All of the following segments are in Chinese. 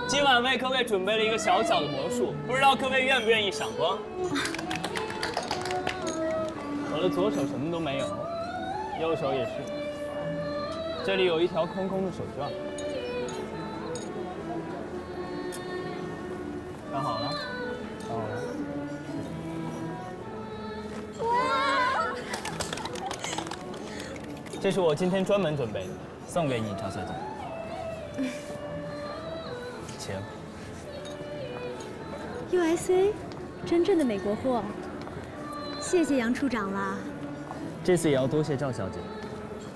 今晚为各位准备了一个小小的魔术，不知道各位愿不愿意赏光？我的左手什么都没有，右手也是。这里有一条空空的手绢。看好了，看好了。哇！这是我今天专门准备的，送给你，张小姐。请。USA， 真正的美国货。谢谢杨处长啦。这次也要多谢赵小姐，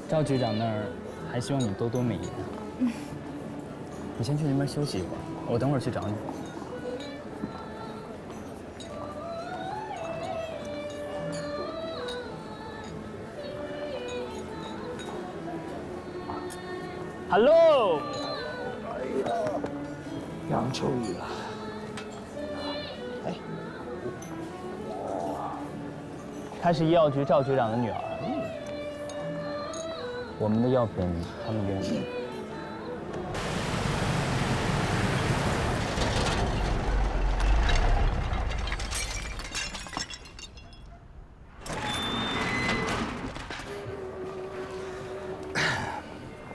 赵局长那儿还希望你多多美言。你先去那边休息一会儿，我等会儿去找你。Hello。杨秋雨了。哎，她是医药局赵局长的女儿。我们的药品他们愿意。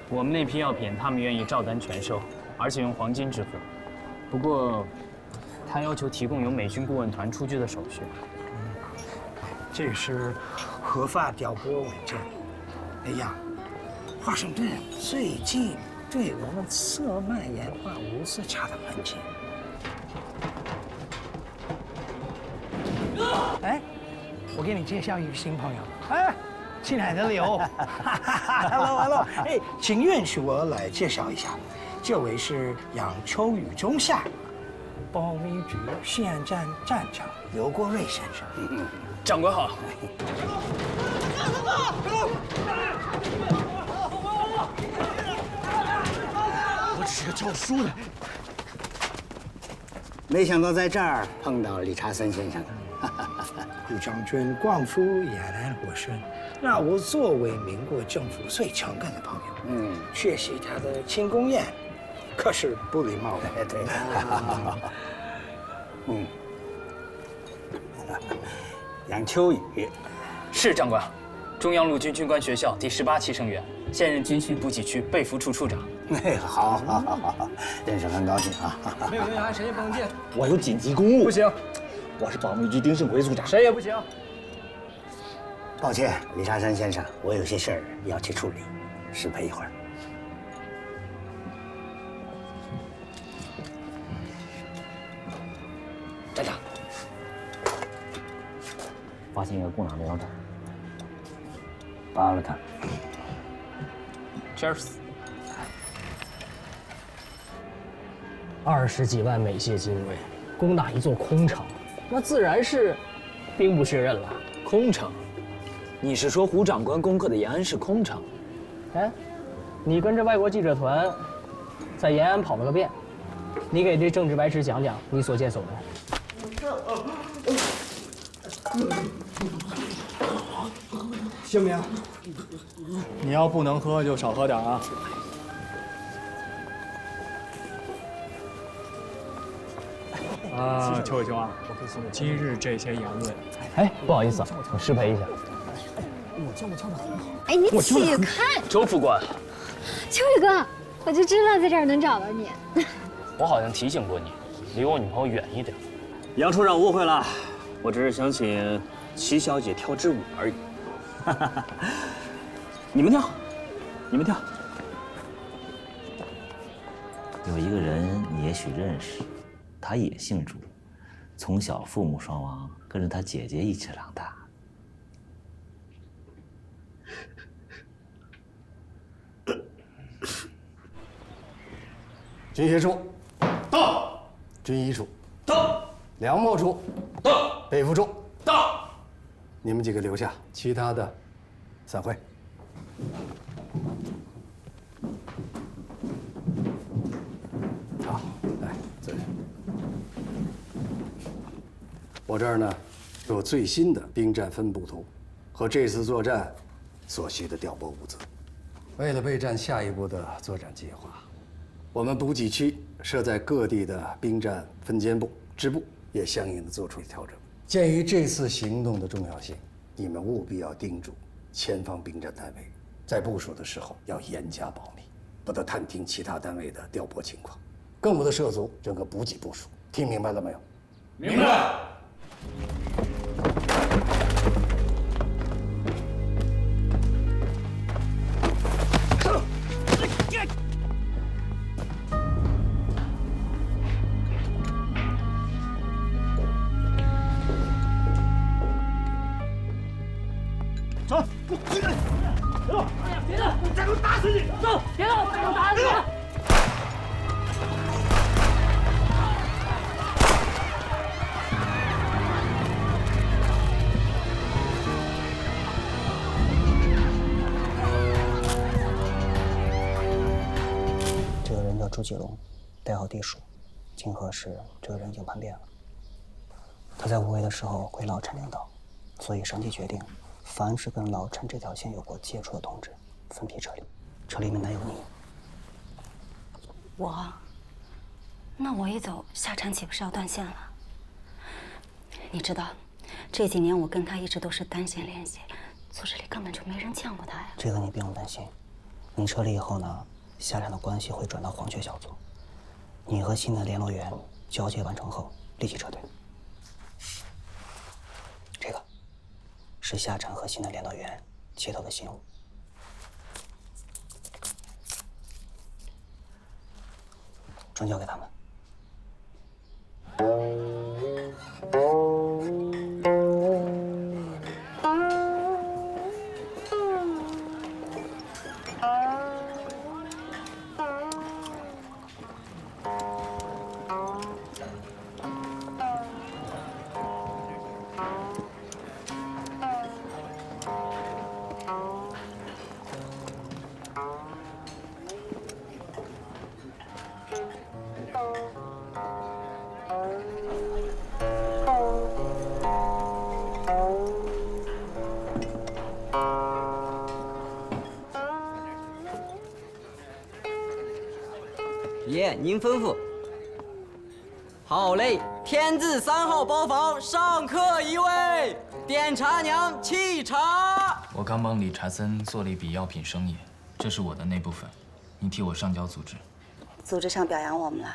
我们那批药品他们愿意照单全收，而且用黄金支付。不过，他要求提供由美军顾问团出具的手续。这是合法调拨文件。哎呀，华盛顿最近对我们色蔓延化无色茶的痕迹。哎，我给你介绍一个新朋友。哎。亲爱的刘，hello， 哎，请允许我来介绍一下，这位是杨秋雨中校，保密局县站站长刘国瑞先生。长官好。我只是个教书的，没想到在这儿碰到理查森先生。顾将军光复延安获胜，让我作为民国政府最诚恳的朋友，学习他的庆功宴，可是不礼貌的。对，杨秋雨，是长官，中央陆军军官学校第18期生源，现任军需补给区备服处处长。哎，好，认识很高兴啊。没有人员，谁也不能进。我有紧急公务，不行。我是保密局丁胜奎组长，谁也不行。抱歉，理查森先生，我有些事儿要去处理，失陪一会儿。站长，发现一个共党的腰斩，扒了他。Cheers。 20几万美械精锐，攻打一座空城，那自然是兵不血刃了。空城？你是说胡长官攻克的延安是空城？哎，你跟着外国记者团在延安跑了个遍，你给这政治白痴讲讲你所见所闻。姓名？你要不能喝就少喝点啊。邱伟兄啊，今日这些言论，哎，不好意思，我失陪一下。我教的很好。哎，你起开！周副官，秋雨哥，我就知道在这儿能找到你。我好像提醒过你，离我女朋友远一点。杨处长误会了，我只是想请齐小姐跳支舞而已。你们跳，你们跳。有一个人你也许认识，他也姓朱，从小父母双亡，跟着他姐姐一起长大。军械处到，军医处到，粮秣处到，备服处到。你们几个留下，其他的散会。好，来坐下。我这儿呢有最新的兵站分布图和这次作战所需的调拨物资。为了备战下一步的作战计划，我们补给区设在各地的兵站分监部、支部也相应的做出调整。鉴于这次行动的重要性，你们务必要叮嘱前方兵站单位，在部署的时候要严加保密，不得探听其他单位的调拨情况，更不得涉足整个补给部署。听明白了没有？明白。走，别动！别动！再给我打死你！走，别动！再给我打死你！这个人叫朱继龙，代号地鼠。经核实，这个人已经叛变了。他在无为的时候归老陈领导，所以上级决定，凡是跟老陈这条线有过接触的同志，分批撤离。撤离名单有你。那我一走，夏蝉岂不是要断线了？你知道，这几年我跟他一直都是单线联系，组织里根本就没人见过他呀。这个你不用担心。你撤离以后呢，夏蝉的关系会转到黄雀小组。你和新的联络员交接完成后，立即撤退。这个是夏蝉和新的联络员接到的信物，转交给他们。爷，您吩咐。好嘞，天字3号包房上客一位，点茶娘沏茶。我刚帮理查森做了一笔药品生意，这是我的那部分，你替我上交组织。组织上表扬我们了，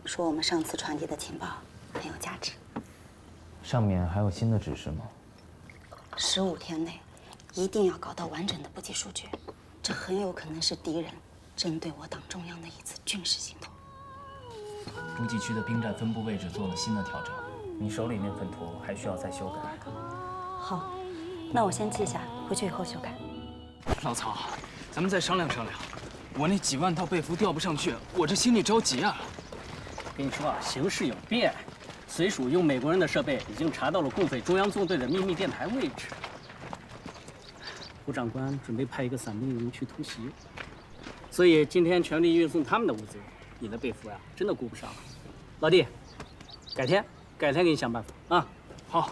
说我们上次传递的情报很有价值。上面还有新的指示吗？15天内一定要搞到完整的补给数据，这很有可能是敌人针对我党中央的一次军事行动。补给区的兵站分布位置做了新的调整，你手里那份图还需要再修改。好，那我先记下，回去以后修改。老曹，咱们再商量商量。我那几万套被服调不上去，我这心里着急啊。跟你说啊，形势有变，随署用美国人的设备已经查到了共匪中央纵队的秘密电台位置。胡长官准备派一个伞兵营去突袭，所以今天全力运送他们的物资。你的被服呀，真的顾不上了。老弟，改天给你想办法啊。好。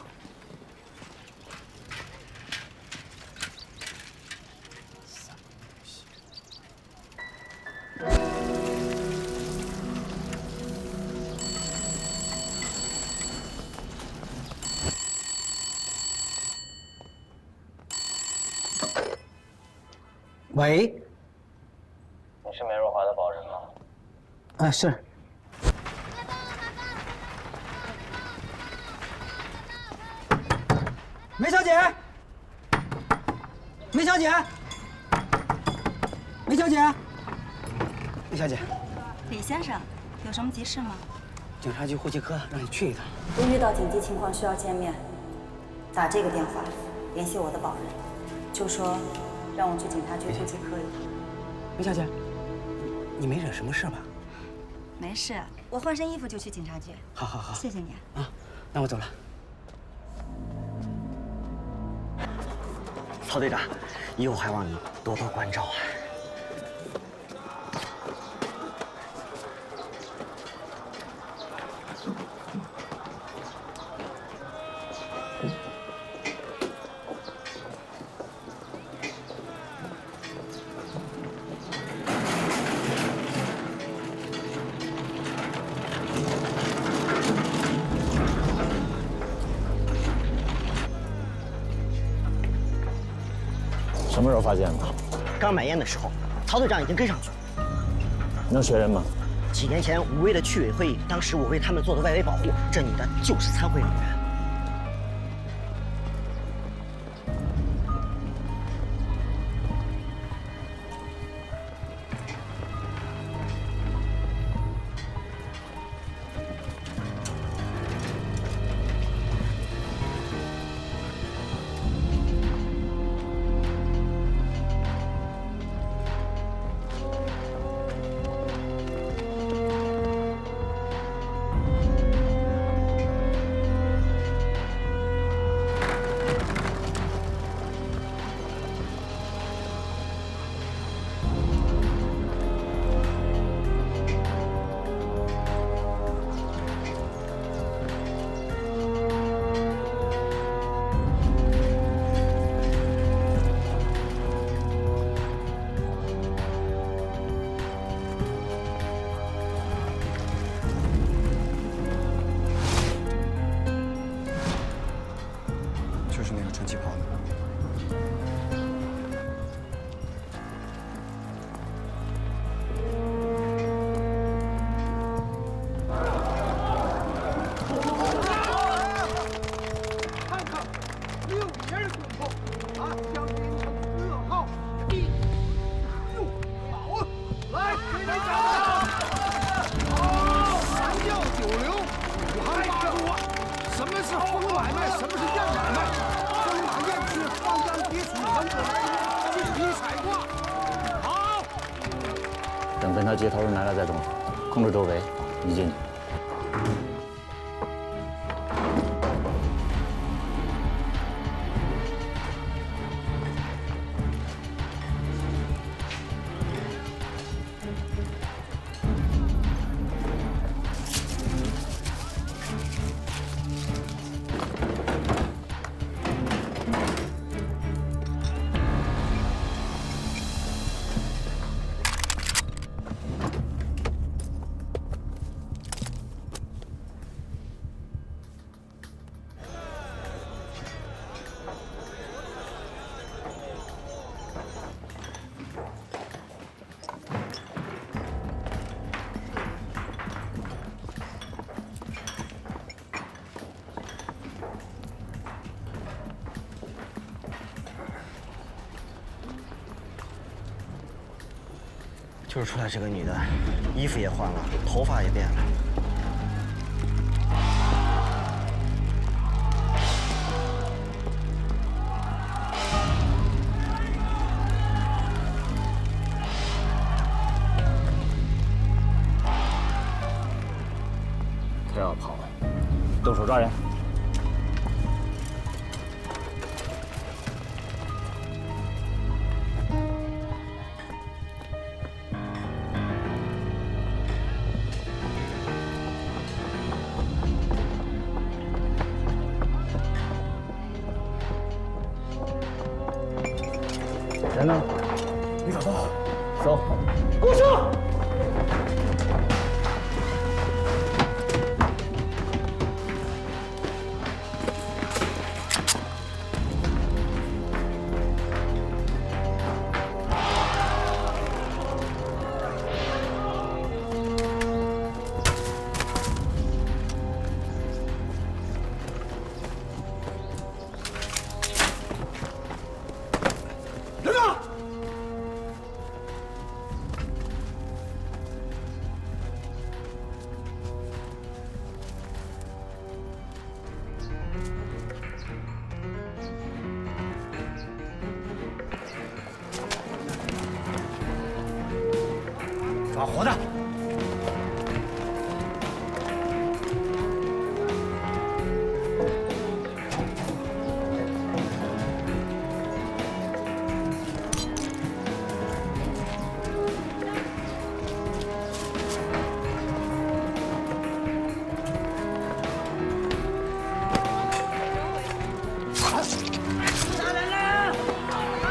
喂。你是梅若华的保人吗？啊，是。梅小姐，梅小姐，梅小姐，梅小姐，李先生，有什么急事吗？警察局呼气科让你去一趟。我遇到紧急情况需要见面，打这个电话联系我的保人，就说让我去警察局呼气科一趟。梅小姐，你没惹什么事吧？没事，我换身衣服就去警察局。好好好，谢谢你啊，那我走了。曹队长，以后还望你多多关照啊。什么时候发现的？刚买烟的时候，曹队长已经跟上去了。能学人吗？几年前武威的区委会议，当时我为他们做的外围保护，这女的就是参会人员。 就是那个穿旗袍的。看看6年功夫啊，将您从4号16好啊，来给他掌声！好，三教九流，5行8路，什么是风买卖，什么是燕买卖？ 风马燕去，放秧提锄，横滚来鱼，金皮彩挂。好，等跟他接头人来了再动手，控制周围，你进去。就是出来这个女的，衣服也换了，头发也变了。他要跑，动手抓人。 人呢？没找到。走，给我上！人呢？ 抓活的！杀人了！啊！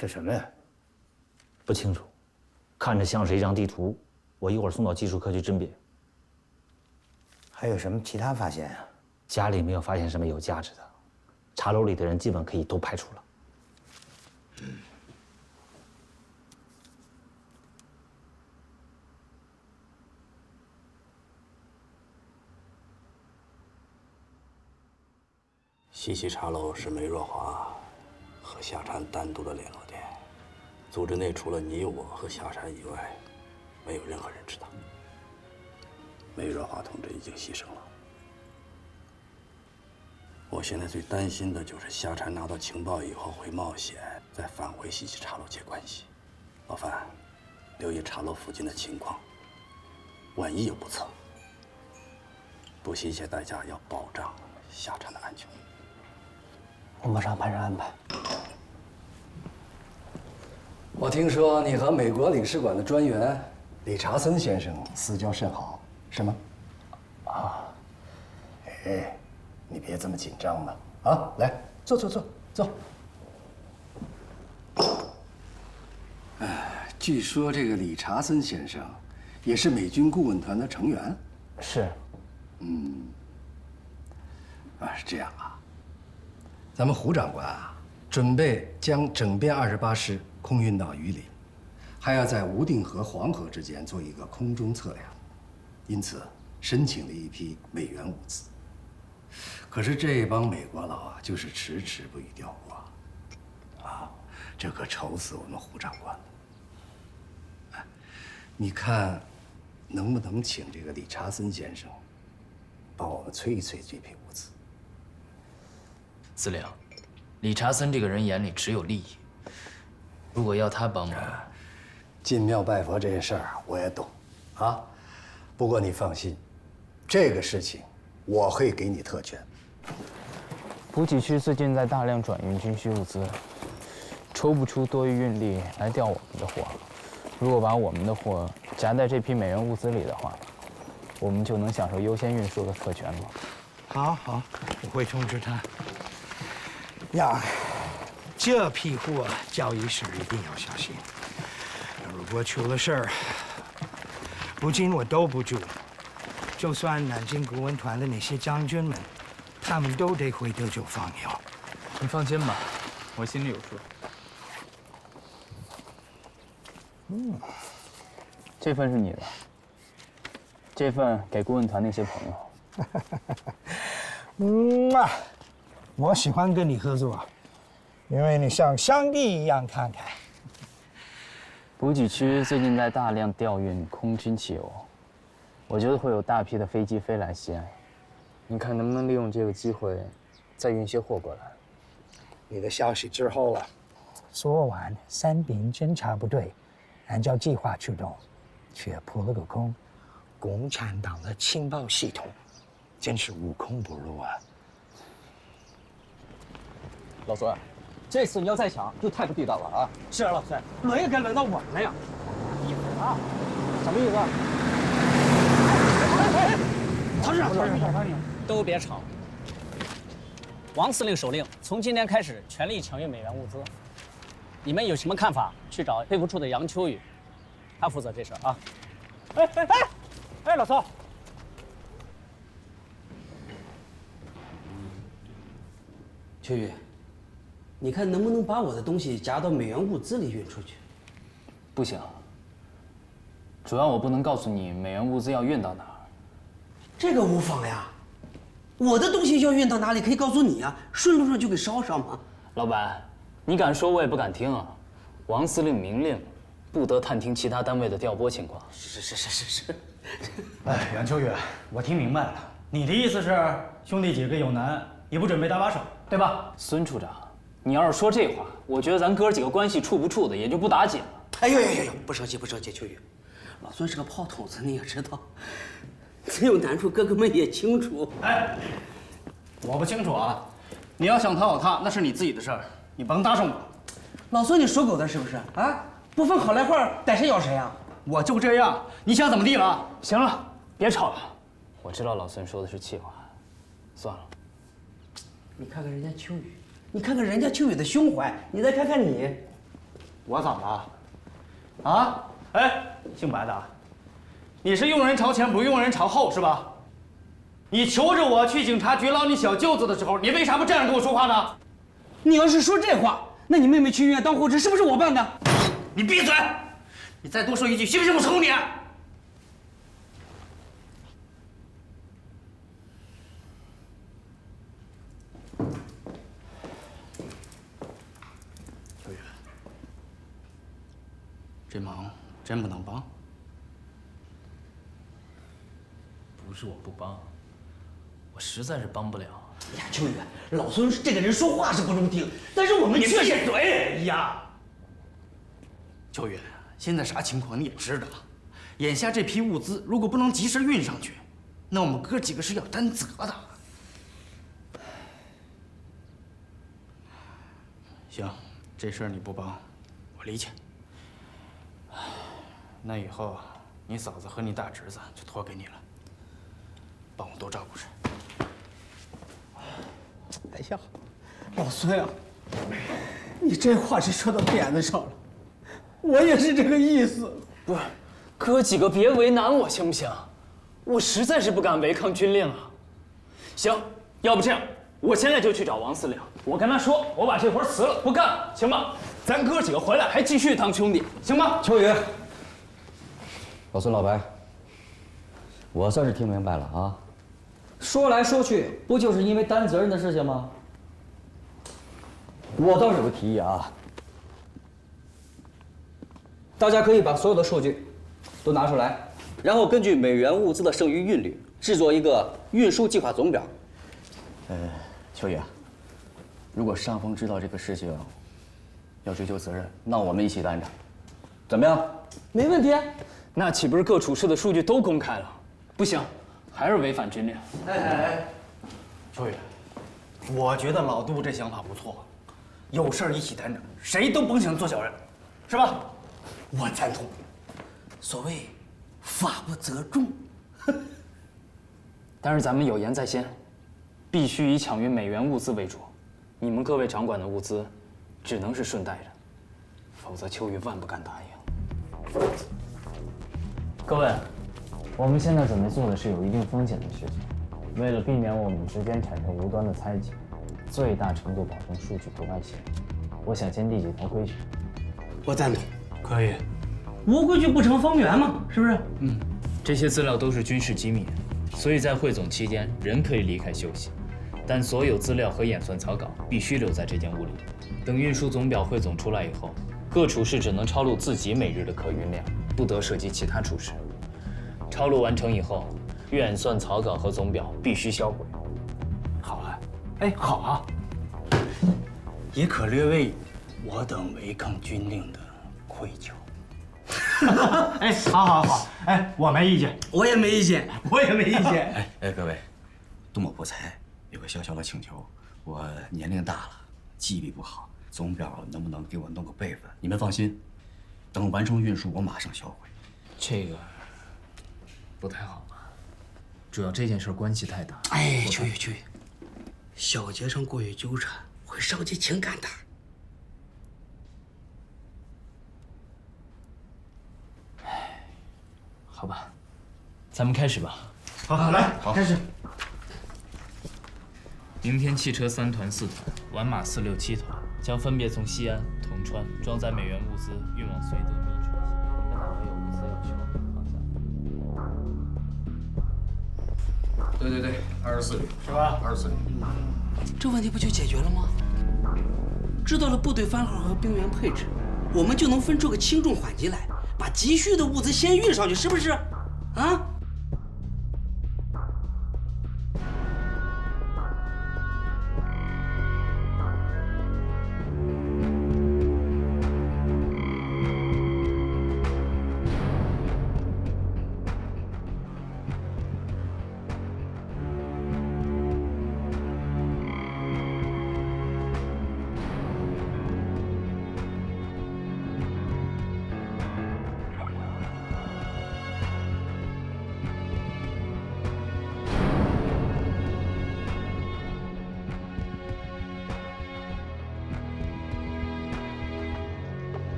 这什么呀？不清楚，看着像是一张地图，我一会儿送到技术科去甄别。还有什么其他发现啊？家里没有发现什么有价值的，茶楼里的人基本可以都排除了。西溪茶楼是梅若华和夏蝉单独的联络点，组织内除了你我和夏蝉以外，没有任何人知道。梅若华同志已经牺牲了。我现在最担心的就是夏蝉拿到情报以后会冒险再返回西溪茶楼接关系。老范，留意茶楼附近的情况，万一有不测，不惜一切代价要保障夏蝉的安全。我马上派人安排。我听说你和美国领事馆的专员理查森先生私交甚好，是吗？啊，哎，你别这么紧张嘛！啊，来，坐。据说这个理查森先生也是美军顾问团的成员。是。是这样啊。咱们胡长官啊，准备将整编28师空运到榆林，还要在无定河、黄河之间做一个空中测量，因此申请了一批美元物资。可是这帮美国佬啊，就是迟迟不予调拨，啊，这可愁死我们胡长官了。哎，你看，能不能请这个理查森先生帮我们催一催这批物资？司令，理查森这个人眼里只有利益，如果要他帮忙，进庙拜佛这件事儿我也懂，啊，不过你放心，这个事情我会给你特权。补给区最近在大量转运军需物资，抽不出多余运力来调我们的货。如果把我们的货夹在这批美元物资里的话，我们就能享受优先运输的特权了。好，我会通知他。呀，这批货交易时一定要小心。如果出了事儿，不仅我兜不住，就算南京顾问团的那些将军们，他们都得会得酒放尿。你放心吧，我心里有数。这份是你的，这份给顾问团那些朋友。我喜欢跟你合作，因为你像兄弟一样慷慨。补给区最近在大量调运空军汽油，我觉得会有大批的飞机飞来西安。你看能不能利用这个机会，再运些货过来？你的消息之后了，昨晚三兵侦察部队按照计划出动，却扑了个空。共产党的情报系统真是无孔不入啊！老孙，这次你要再抢，就太不地道了啊！是啊，老孙，轮也该轮到我们了呀！意思啊？什么意思？唐师，都别吵。王司令手令，从今天开始全力抢运美元物资。你们有什么看法？去找配服处的杨秋雨，他负责这事啊。哎，老宋。秋雨，你看能不能把我的东西夹到美元物资里运出去？不行，主要我不能告诉你美元物资要运到哪儿。这个无妨呀，我的东西要运到哪里可以告诉你啊，顺路上就给捎上嘛。老板，你敢说我也不敢听啊！王司令明令，不得探听其他单位的调拨情况。是。哎，杨秋雨，我听明白了，你的意思是兄弟几个有难也不准备搭把手，对吧？孙处长，你要是说这话，我觉得咱哥几个关系处不处的也就不打紧了。哎呦，不着急，秋雨，老孙是个炮筒子，你也知道，真有难处，哥哥们也清楚。哎，我不清楚啊，你要想讨好他，那是你自己的事儿，你甭搭上我。老孙，你属狗的是不是啊？不分好赖坏，逮谁咬谁啊？我就这样，你想怎么地了？行了，别吵了。我知道老孙说的是气话，算了。你看看人家秋雨，你看看人家秋雨的胸怀，你再看看你，我怎么了？啊？哎，姓白的，你是用人朝前，不是用人朝后是吧？你求着我去警察局捞你小舅子的时候，你为啥不这样跟我说话呢？你要是说这话，那你妹妹去医院当护士是不是我办的？你闭嘴！你再多说一句，信不信我抽你？秋雨，这忙真不能帮。不是我不帮，我实在是帮不了。呀，秋雨，老孙这个人说话是不中听，但是我们确实……嘴！哎呀，秋雨，现在啥情况你也知道，眼下这批物资如果不能及时运上去，那我们哥几个是要担责的。行，这事儿你不帮，我理解。那以后你嫂子和你大侄子就托给你了，帮我多照顾着。哎呀，老孙啊，你这话是说到点子上了，我也是这个意思。不是，哥几个别为难我行不行？我实在是不敢违抗军令啊。行，要不这样，我现在就去找王司令，我跟他说，我把这活辞了，不干了，行吗？咱哥几个回来还继续当兄弟，行吗？秋雨，老孙老白，我算是听明白了啊。说来说去，不就是因为担责任的事情吗？我倒是有个提议啊，大家可以把所有的数据都拿出来，然后根据美元物资的剩余运率，制作一个运输计划总表。秋雨，如果上峰知道这个事情，要追究责任，那我们一起担着，怎么样？没问题。那岂不是各处室的数据都公开了？不行，还是违反军令。哎，秋雨，我觉得老杜这想法不错，有事儿一起担着，谁都甭想做小人，是吧？我赞同。所谓法不责众。但是咱们有言在先，必须以抢运美元物资为主。你们各位掌管的物资，只能是顺带着，否则秋雨万不敢答应。各位，我们现在准备做的是有一定风险的事情，为了避免我们之间产生无端的猜忌，最大程度保证数据不外泄，我想先定几条规矩。我赞同。可以。无规矩不成方圆嘛，是不是？这些资料都是军事机密，所以在汇总期间，人可以离开休息，但所有资料和演算草稿必须留在这间屋里。等运输总表汇总出来以后，各处室只能抄录自己每日的可运量，不得涉及其他处室。抄录完成以后，演算草稿和总表必须销毁。好啊，哎，好啊，也可略为我等违抗军令的愧疚。哎，好，哎，我没意见，我也没意见，我也没意见。哎，各位，杜某不才，有个小小的请求，我年龄大了，记忆力不好，总表能不能给我弄个备份？你们放心，等完成运输，我马上销毁。这个不太好吧？主要这件事关系太大。哎，秋雨，小节上过于纠缠会伤及情感的。好吧，咱们开始吧。好，来，开始。明天汽车3团、4团，晚马4、6、7团将分别从西安、铜川装载美元物资运往绥德、密船。你们哪位有物资要求？放下。对，24旅是吧？24旅。这问题不就解决了吗？知道了部队番号和兵员配置，我们就能分出个轻重缓急来，把急需的物资先运上去，是不是？啊？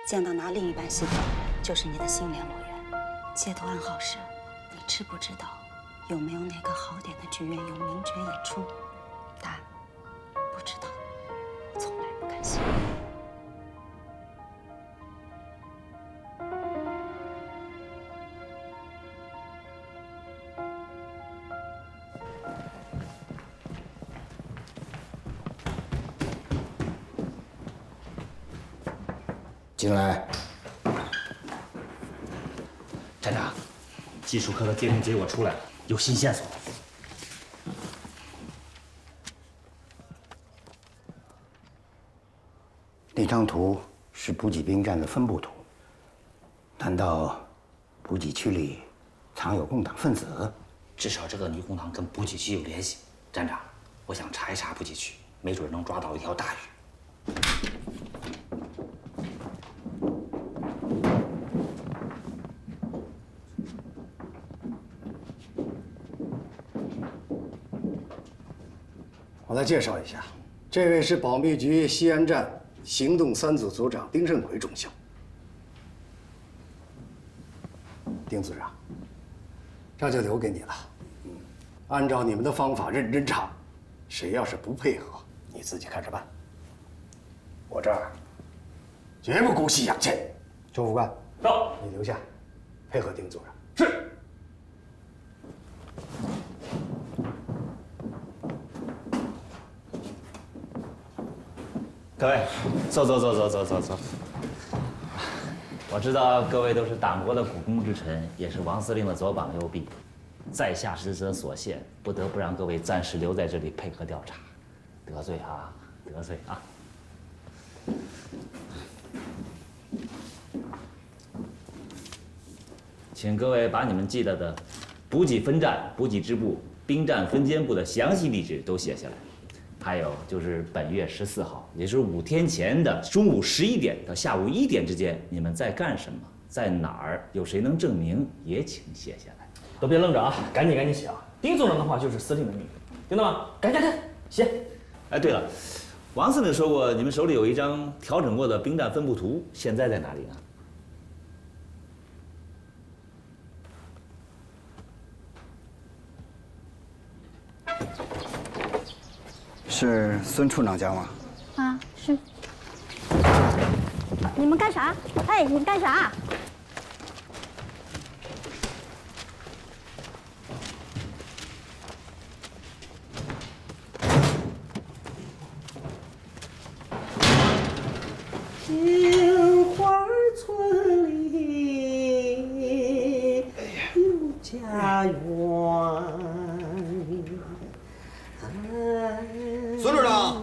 见到拿另一半戏票就是你的新联络人。街头暗号是：你知不知道有没有哪个好点的剧院有名角演出？答案不知道，我从来不看戏。进来。站长，技术科的监控结果出来了，有新线索。那张图是补给兵站的分布图，难道补给区里藏有共党分子？至少这个女共党跟补给区有联系。站长，我想查一查补给区，没准能抓到一条大鱼。 我来介绍一下，这位是保密局西安站行动3组组长丁胜奎中校。丁组长，这就留给你了。按照你们的方法认真查，谁要是不配合，你自己看着办。我这儿绝不姑息养奸。周副官，到，你留下，配合丁组长。是。 各位，走。我知道各位都是党国的股肱之臣，也是王司令的左膀右臂，在下职责所限，不得不让各位暂时留在这里配合调查。得罪啊！请各位把你们记得的补给分站、补给支部、兵站分监部的详细地址都写下来。 还有就是本月14号，也就是5天前的中午11点到下午1点之间，你们在干什么？在哪儿？有谁能证明？也请写下来。都别愣着啊，赶紧写啊！丁组长的话就是司令的命令，听到吗？赶写。哎，对了，王司令说过，你们手里有一张调整过的兵站分布图，现在在哪里呢？ 是孙处长家吗？啊，是。你们干啥？哎，你们干啥？杏花村里有家园。 孙处长，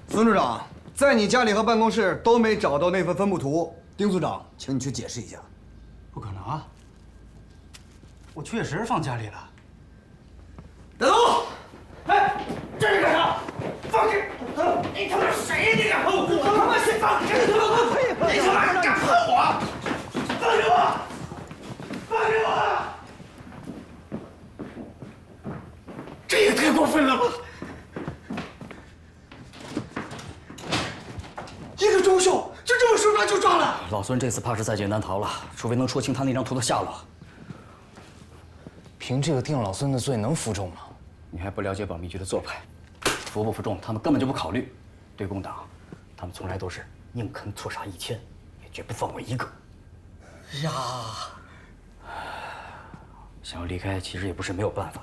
孙处长，在你家里和办公室都没找到那份分布图。丁组长，请你去解释一下。不可能啊！我确实放家里了。带走！哎，这是干啥？放开！你他妈谁呀？你敢碰我？我他妈谁放开！你他妈配合！你他妈敢碰我？放开我！放开我！ 这也太过分了吧！一个中校就这么说抓就抓了。老孙这次怕是在劫难逃了，除非能说清他那张图的下落。凭这个定老孙的罪能服众吗？你还不了解保密局的做派，服不服众他们根本就不考虑。对共党，他们从来都是宁肯错杀1000，也绝不放过1个。呀，想要离开其实也不是没有办法。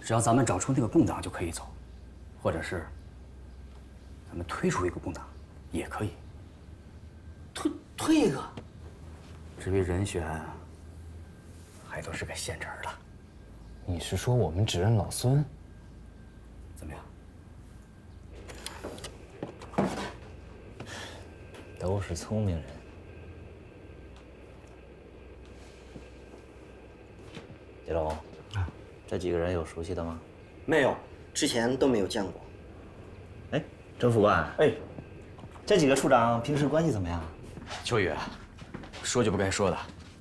只要咱们找出那个共党就可以走，或者是咱们推出一个共党，也可以。推一个。至于人选，还都是个现成的。你是说我们只认老孙？怎么样？都是聪明人。杰龙。 这几个人有熟悉的吗？没有，之前都没有见过。哎，周副官，哎，这几个处长平时关系怎么样？秋雨，说句不该说的，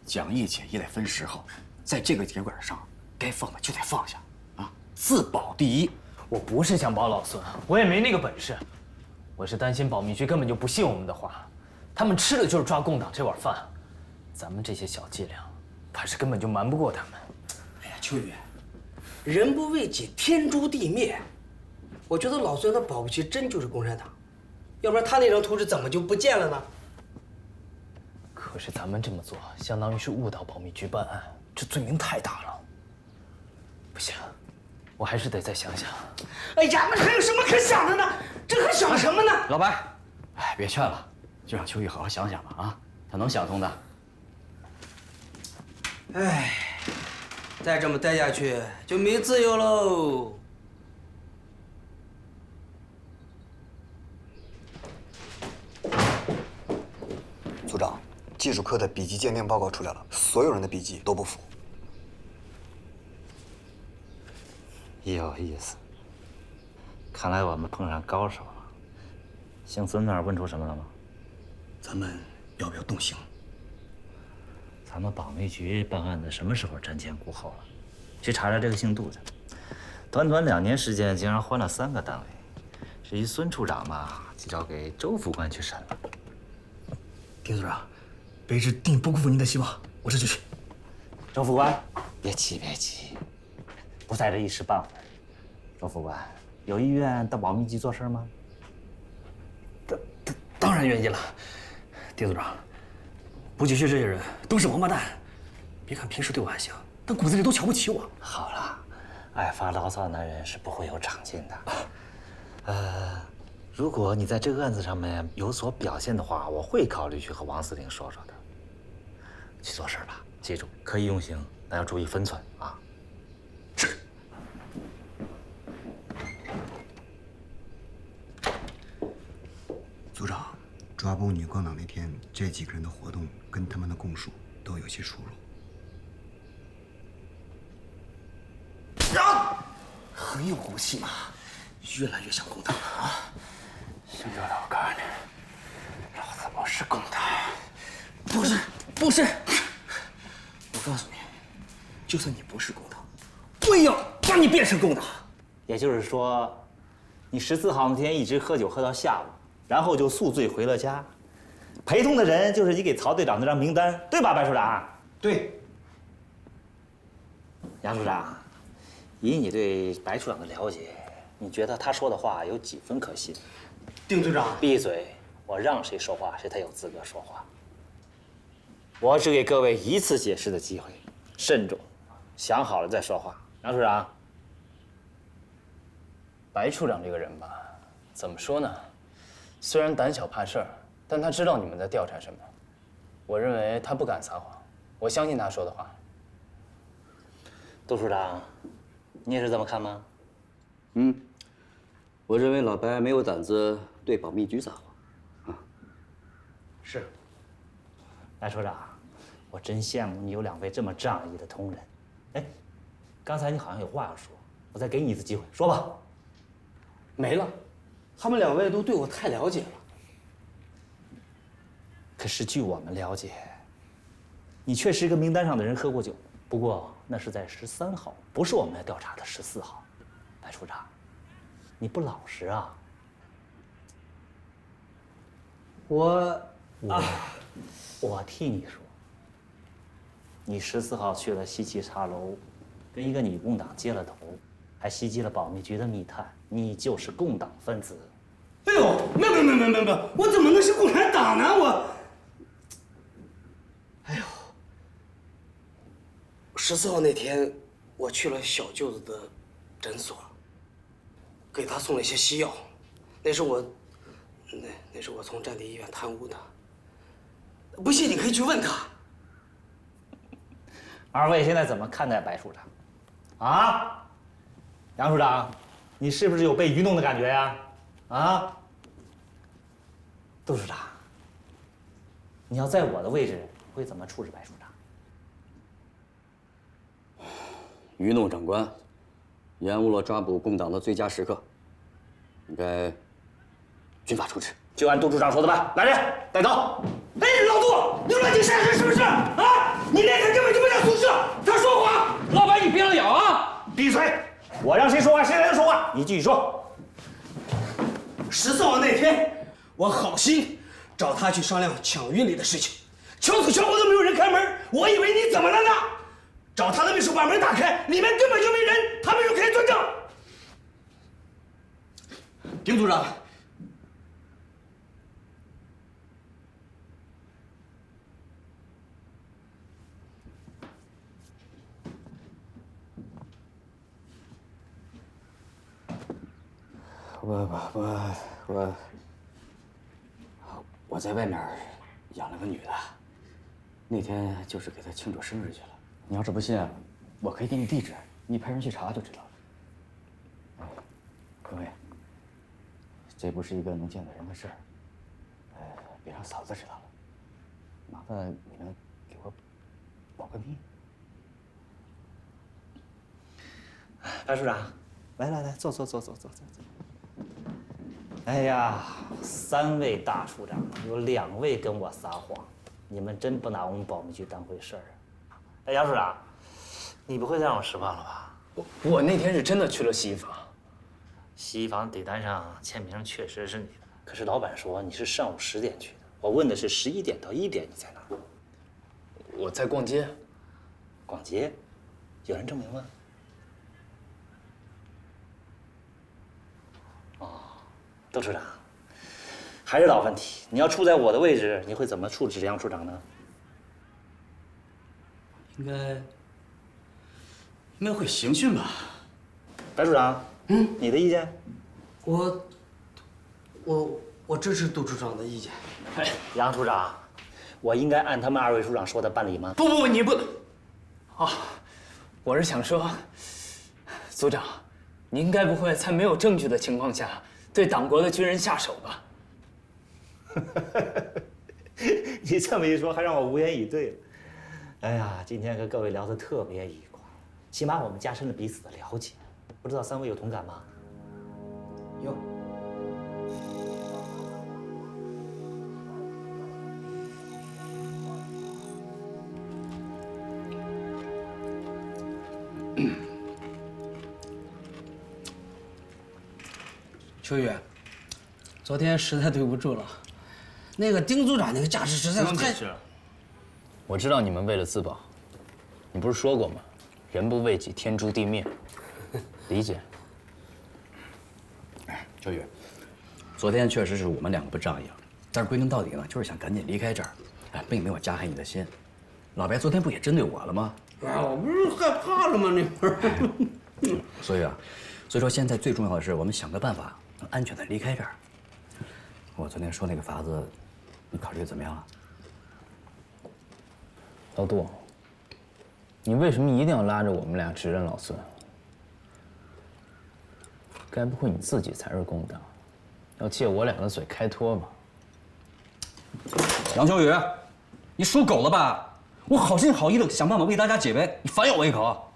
讲义气也得分时候，在这个铁轨上，该放的就得放下，啊，自保第一。我不是想保老孙，我也没那个本事。我是担心保密局根本就不信我们的话，他们吃的就是抓共党这碗饭，咱们这些小伎俩，怕是根本就瞒不过他们。哎呀，秋雨，人不为己，天诛地灭。我觉得老孙的保密局真就是共产党，要不然他那张图纸怎么就不见了呢？可是咱们这么做，相当于是误导保密局办案，这罪名太大了。不行，我还是得再想想。哎呀，那还有什么可想的呢？这还想什么呢？老白，哎，别劝了，就让秋雨好好想想吧啊，他能想通的。哎，再这么待下去就没自由喽。组长，技术科的笔迹鉴定报告出来了，所有人的笔迹都不符。有意思，看来我们碰上高手了。姓孙那儿问出什么了吗？咱们要不要动刑？咱们保密局办案的什么时候瞻前顾后了？去查查这个姓杜的，短短2年时间，竟然换了3个单位。至于孙处长嘛，就交给周副官去审了。丁组长，卑职定不辜负您的希望，我这就去。周副官，别急，不在这一时半会儿。周副官，有意愿到保密局做事吗？当然愿意了。丁组长，补给区这些人都是王八蛋，别看平时对我还行，但骨子里都瞧不起我。好了，爱发牢骚的男人是不会有长进的。如果你在这个案子上面有所表现的话，我会考虑去和王司令说说的。去做事吧，记住可以用刑，但要注意分寸啊。是。组长，抓捕女共党那天，这几个人的活动跟他们的供述都有些出入。啊！很有骨气嘛，越来越像共党了啊！姓周的，我告诉你，老子不是共党。不是。我告诉你，就算你不是共党，我也要把你变成共党。也就是说，你14号那天一直喝酒喝到下午，然后就宿醉回了家。陪同的人就是你给曹队长那张名单，对吧，白处长？对。杨处长，以你对白处长的了解，你觉得他说的话有几分可信？丁组长，闭嘴！我让谁说话，谁才有资格说话。我只给各位一次解释的机会，慎重，想好了再说话。杨处长，白处长这个人吧，怎么说呢？虽然胆小怕事儿，但他知道你们在调查什么。我认为他不敢撒谎，我相信他说的话。杜处长，你也是这么看吗？我认为老白没有胆子对保密局撒谎。是。白处长，我真羡慕你有2位这么仗义的同仁。哎，刚才你好像有话要说，我再给你一次机会，说吧。没了，他们2位都对我太了解了。可是据我们了解，你确实跟名单上的人喝过酒，不过那是在13号，不是我们来调查的14号。白处长，你不老实啊！我替你说，你14号去了西岐茶楼，跟一个女共党接了头，还袭击了保密局的密探，你就是共党分子。哎呦，没有，我怎么能是共产党呢？14号那天，我去了小舅子的诊所，给他送了一些西药，那是我从战地医院贪污的。不信你可以去问他。2位现在怎么看待白处长？啊，杨处长，你是不是有被愚弄的感觉呀？啊，杜处长，你要在我的位置，会怎么处置白处长？愚弄长官，延误了抓捕共党的最佳时刻，应该军法处置。就按杜处长说的办，来人，带走。哎，老杜，你乱进杀人是不是？啊，你那天根本就不在宿舍，他说谎。老白，你别乱咬啊！闭嘴！我让谁说话，谁才能说话。你继续说。14号那天，我好心找他去商量抢运力的事情，敲死敲活都没有人开门，我以为你怎么了呢？找他的秘书把门打开，里面根本就没人，他秘书可以作证。丁组长。 我在外面养了个女的，那天就是给她庆祝生日去了。你要是不信，我可以给你地址，你派人去查就知道了。哎，各位，这不是一个能见得人的事儿，别让嫂子知道了。麻烦你们给我保个密。白处长，来，坐。哎呀，3位大处长，有2位跟我撒谎，你们真不拿我们保密局当回事儿啊！哎，杨处长，你不会再让我失望了吧？我那天是真的去了洗衣房，洗衣房订单上签名确实是你的，可是老板说你是上午10点去的，我问的是11点到1点你在哪儿？我在逛街。逛街？有人证明吗？ 窦处长，还是老问题，你要处在我的位置，你会怎么处置杨处长呢？应该会刑讯吧？白处长，你的意见？我支持杜处长的意见。哎，杨处长，我应该按他们2位处长说的办理吗？不，你不。啊，我是想说，组长，你应该不会在没有证据的情况下。 对党国的军人下手吧？你这么一说，还让我无言以对了。哎呀，今天跟各位聊得特别愉快，起码我们加深了彼此的了解。不知道3位有同感吗？有。秋雨，昨天实在对不住了，那个丁组长那个架势实在是太……我知道你们为了自保，你不是说过吗？人不为己，天诛地灭。理解。哎，秋雨，昨天确实是我们2个不仗义了，但是归根到底呢，就是想赶紧离开这儿，哎，并没有加害你的心。老白昨天不也针对我了吗？啊，我不是害怕了吗？那会儿。所以说现在最重要的是，我们想个办法。 能安全的离开这儿。我昨天说那个法子，你考虑怎么样了？老杜，你为什么一定要拉着我们俩指认老孙？该不会你自己才是共党，要借我俩的嘴开脱吧？杨秋雨，你属狗了吧？我好心好意的想办法为大家解围，你反咬我一口。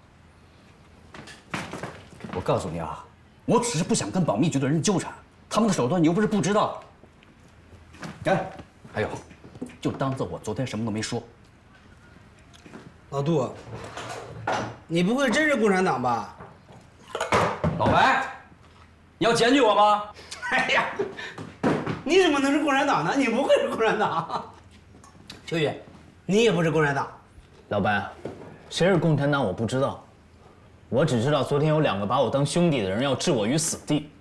我告诉你啊。 我只是不想跟保密局的人纠缠，他们的手段你又不是不知道。哎，还有，就当做我昨天什么都没说。老杜，你不会真是共产党吧？老白，你要检举我吗？哎呀，你怎么能是共产党呢？你不会是共产党。秋雨，你也不是共产党。老白，谁是共产党我不知道。 我只知道昨天有2个把我当兄弟的人要置我于死地。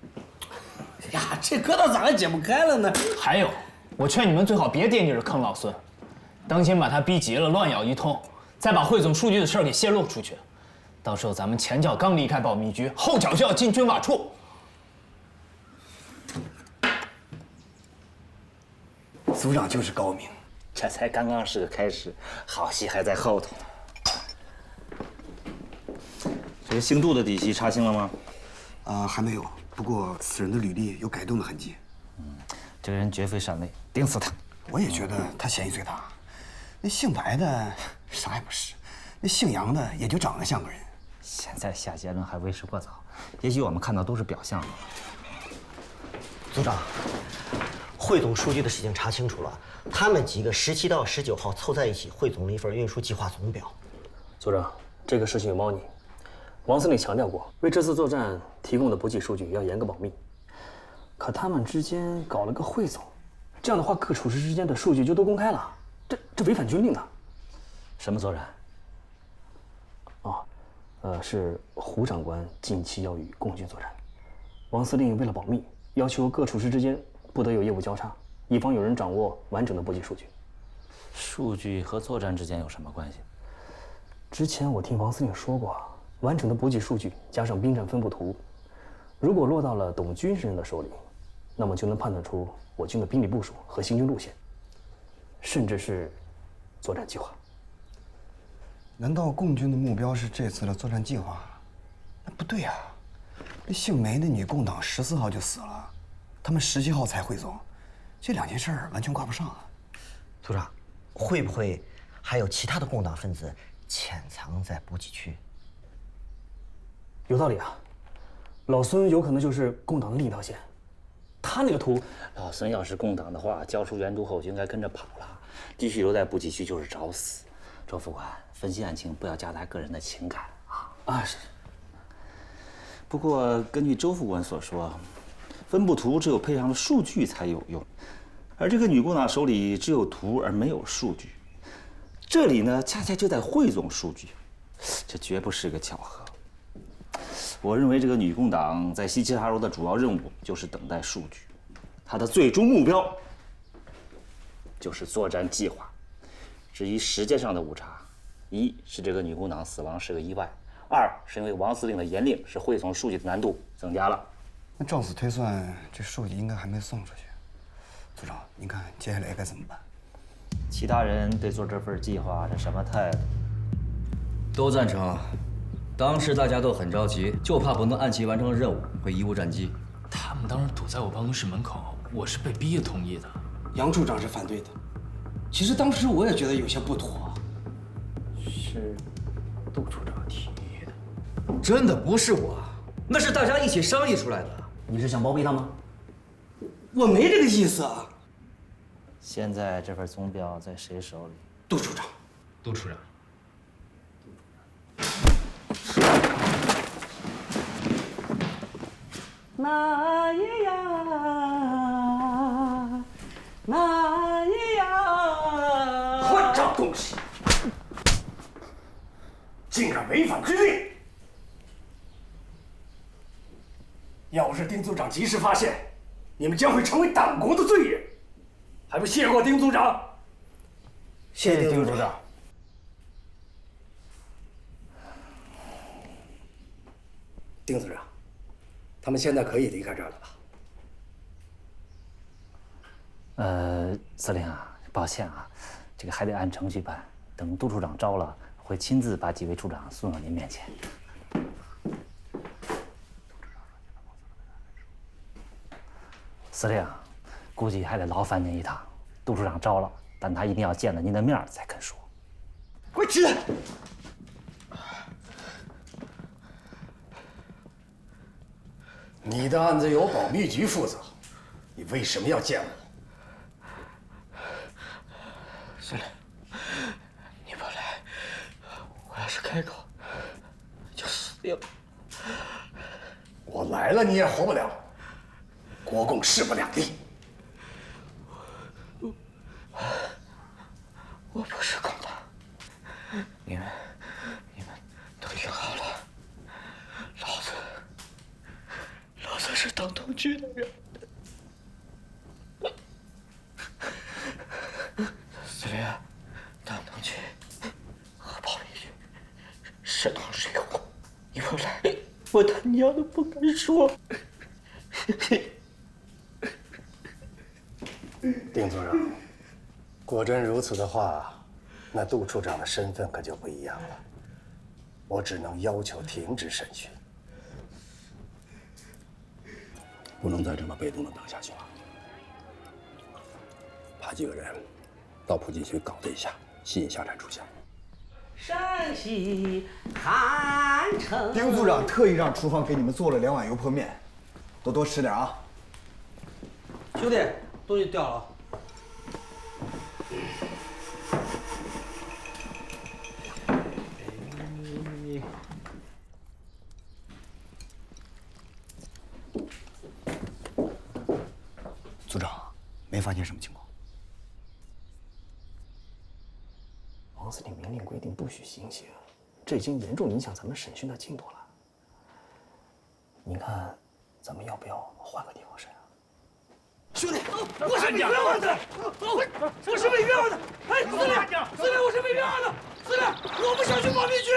呀，这疙瘩咋还解不开了呢？还有，我劝你们最好别惦记着坑老孙，当心把他逼急了乱咬一通，再把汇总数据的事儿给泄露出去，到时候咱们前脚刚离开保密局，后脚就要进军法处。组长就是高明，这才刚刚是个开始，好戏还在后头呢。 这个姓杜的底细查清了吗？还没有。不过此人的履历有改动的痕迹。这个人绝非善类，盯死他！我也觉得他嫌疑最大。那姓白的啥也不是，那姓杨的也就长得像个人。现在下结论还为时过早，也许我们看到都是表象。组长，汇总数据的事情查清楚了，他们几个17到19号凑在一起汇总了一份运输计划总表。组长，这个事情有猫腻。 王司令强调过，为这次作战提供的补给数据要严格保密。可他们之间搞了个汇总，这样的话各处室之间的数据就都公开了，这违反军令的。什么作战？是胡长官近期要与共军作战，王司令为了保密，要求各处室之间不得有业务交叉，以防有人掌握完整的补给数据。数据和作战之间有什么关系？之前我听王司令说过，完整的补给数据加上兵站分布图，如果落到了懂军事人的手里，那么就能判断出我军的兵力部署和行军路线，甚至是作战计划。难道共军的目标是这次的作战计划？那不对啊！那姓梅的女共党14号就死了，他们17号才汇总，这两件事儿完全挂不上啊！组长，会不会还有其他的共党分子潜藏在补给区？有道理啊，老孙有可能就是共党的另一条线。他那个图，老孙要是共党的话，交出援助后就应该跟着跑了，继续留在补给区就是找死。周副官，分析案情不要夹杂个人的情感啊！是。不过根据周副官所说，分布图只有配上了数据才有用，而这个女共党手里只有图而没有数据，这里呢恰恰就在汇总数据，这绝不是个巧合。我认为这个女共党在西齐哈罗的主要任务就是等待数据，她的最终目标就是作战计划。至于时间上的误差，一是这个女共党死亡是个意外，二是因为王司令的严令，使汇总数据的难度增加了。那照此推算，这数据应该还没送出去。组长，您看接下来该怎么办？其他人对做这份计划是什么态度？都赞成。当时大家都很着急，就怕不能按期完成任务，会贻误战机。他们当时堵在我办公室门口，我是被逼着同意的。杨处长是反对的。其实当时我也觉得有些不妥。是杜处长提议的。真的不是我，那是大家一起商议出来的。你是想包庇他吗？我没这个意思啊。现在这份总表在谁手里？杜处长。杜处长。那咿呀，那咿呀！混账东西，竟然违反军令！要是丁组长及时发现，你们将会成为党国的罪人。还不谢过丁组长？谢谢丁组长。丁组长，他们现在可以离开这儿了吧？司令啊，抱歉啊，这个还得按程序办。等杜处长招了，会亲自把几位处长送到您面前。司令，估计还得劳烦您一趟。杜处长招了，但他一定要见了您的面才肯说。快起来！你的案子由保密局负责，你为什么要见我？司令，你不来，我要是开口，就死定了。我来了，你也活不了。国共势不两立。我不是共党，你们都听好了，老子是党统局的人。司令，党统局和保密局是同是友，你不来，我他娘的不敢说。丁组长，果真如此的话，那杜处长的身份可就不一样了。我只能要求停止审讯。不能再这么被动的等下去了。派几个人到普济区搞对一下，吸引下产出现。山西汉城。丁组长特意让厨房给你们做了2碗油泼面，多吃点啊。兄弟，东西掉了。发现什么情况？王司令明令规定不许行刑，这已经严重影响咱们审讯的进度了。您看，咱们要不要换个地方审啊？兄弟，我是被冤枉的，我是被冤枉的。哎，司令，我是被冤枉的。司令，我不想去保密区，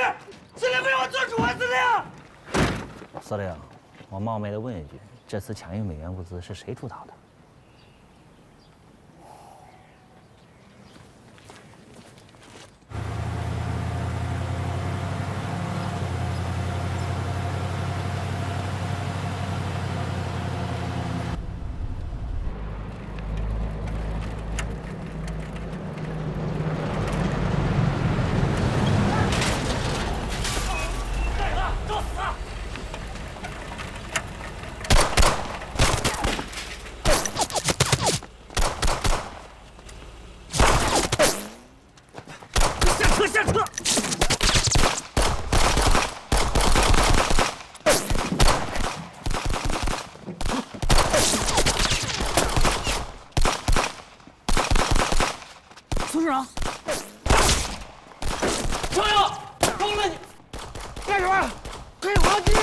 司令为我做主啊，司令。司令，我冒昧的问一句，这次抢运美元物资是谁主导的？下车！苏市长，朋友，疯了你！干什么？黑黄金！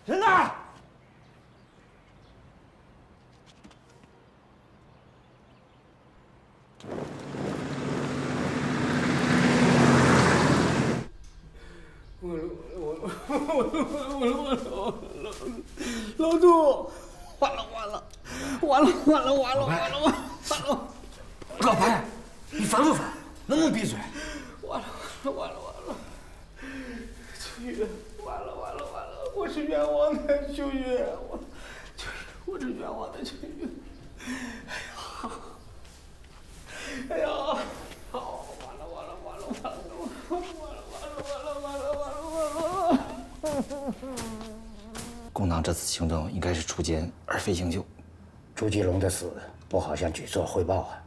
人呢？老杜，完了！老白，你烦不烦？能不能闭嘴？完了！秋雨，完了！我是冤枉的，秋雨，我是冤枉的，秋雨。哎呀，好，完了！共党这次行动应该是除奸而非营救。朱继龙的死不好向举座汇报啊。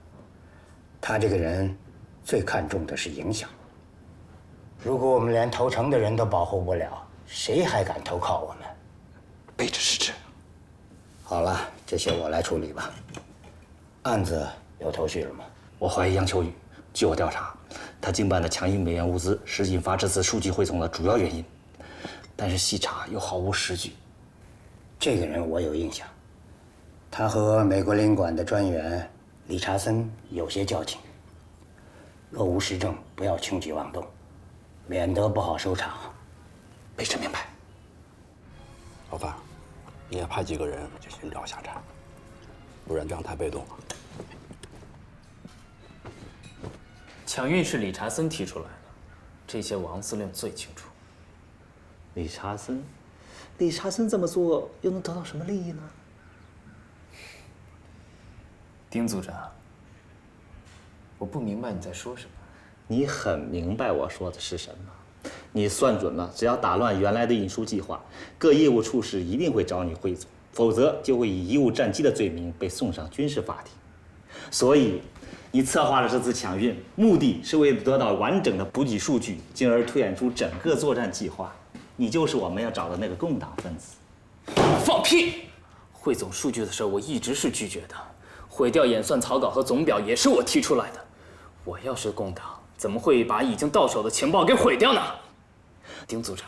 他这个人最看重的是影响。如果我们连投诚的人都保护不了，谁还敢投靠我们？卑职失职。好了，这些我来处理吧。案子有头绪了吗？我怀疑杨秋雨，据我调查，他经办的抢运美元物资是引发这次数据汇总的主要原因，但是细查又毫无实据。这个人我有印象，他和美国领馆的专员理查森有些交情。若无实证，不要轻举妄动，免得不好收场。卑职明白。老范，你也派几个人去寻找下寨，不然这样太被动了。抢运是理查森提出来的，这些王司令最清楚。理查森这么做又能得到什么利益呢？丁组长，我不明白你在说什么。你很明白我说的是什么？你算准了，只要打乱原来的运输计划，各业务处室一定会找你汇总，否则就会以贻误战机的罪名被送上军事法庭。所以，你策划了这次抢运，目的是为了得到完整的补给数据，进而推演出整个作战计划。你就是我们要找的那个共党分子。放屁！汇总数据的事我一直是拒绝的，毁掉演算草稿和总表也是我提出来的。我要是共党，怎么会把已经到手的情报给毁掉呢？丁组长，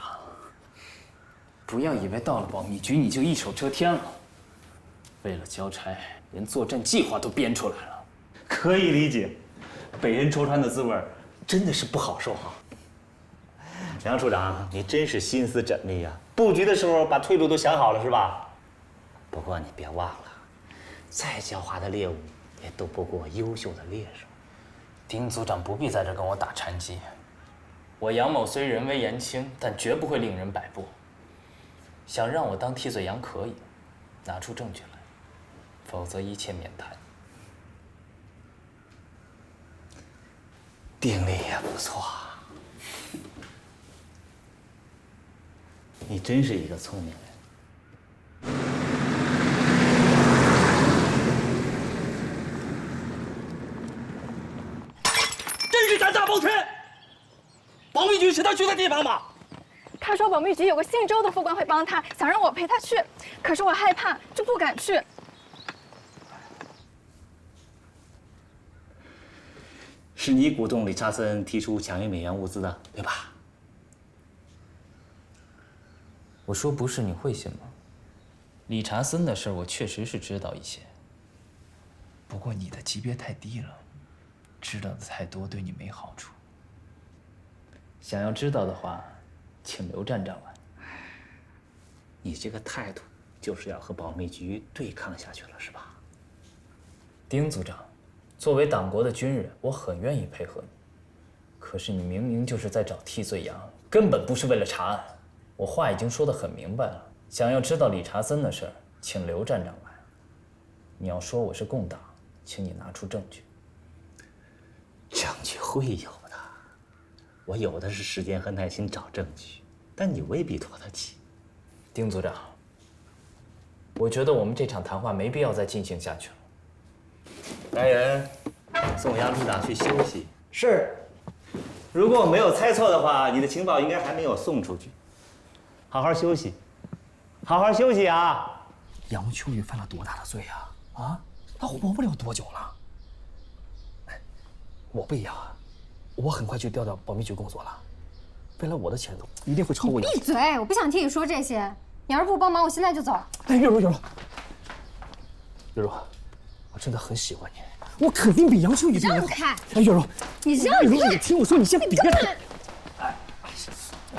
不要以为到了保密局你就一手遮天了。为了交差，连作战计划都编出来了。可以理解，被人戳穿的滋味真的是不好受哈。杨处长，你真是心思缜密呀！布局的时候把退路都想好了是吧？不过你别忘了，再狡猾的猎物也斗不过优秀的猎手。丁组长不必在这跟我打禅机。我杨某虽人微言轻，但绝不会令人摆布。想让我当替罪羊可以，拿出证据来，否则一切免谈。定力也不错。你真是一个聪明人。真是胆大包天！保密局是他去的地方吗？他说保密局有个姓周的副官会帮他，想让我陪他去，可是我害怕，就不敢去。是你鼓动理查森提出抢运美元物资的，对吧？我说不是，你会信吗？理查森的事我确实是知道一些，不过你的级别太低了，知道的太多对你没好处。想要知道的话，请刘站长来。你这个态度就是要和保密局对抗下去了，是吧？丁组长，作为党国的军人，我很愿意配合你。可是你明明就是在找替罪羊，根本不是为了查案。我话已经说得很明白了，想要知道理查森的事儿，请刘站长来。你要说我是共党，请你拿出证据。证据会有的，我有的是时间和耐心找证据，但你未必拖得起。丁组长，我觉得我们这场谈话没必要再进行下去了。来人，送杨处长去休息。是。如果我没有猜错的话，你的情报应该还没有送出去。好好休息，好好休息啊！杨秋雨犯了多大的罪啊？啊，他活不了多久了。我不一样啊，我很快就调到保密局工作了，未来我的前途一定会超过你。闭嘴！我不想听你说这些。你要是不帮忙，我现在就走。哎，月如，月如，我真的很喜欢你，我肯定比杨秋雨对你好。让开！哎，月如，你让月如，你听我说，你先别。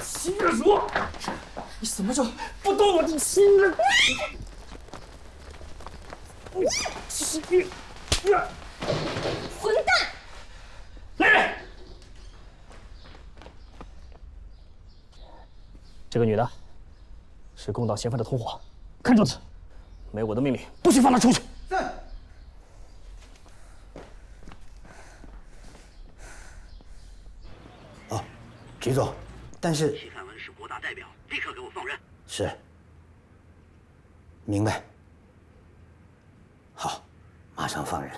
秦月如，你什么时候不动我的心了？混蛋！来人！这个女的是共党嫌犯的同伙，看住她，没我的命令，不许放她出去。哦，局座，但是齐凯文是国大代表，立刻给我放人。是，明白。好，马上放人。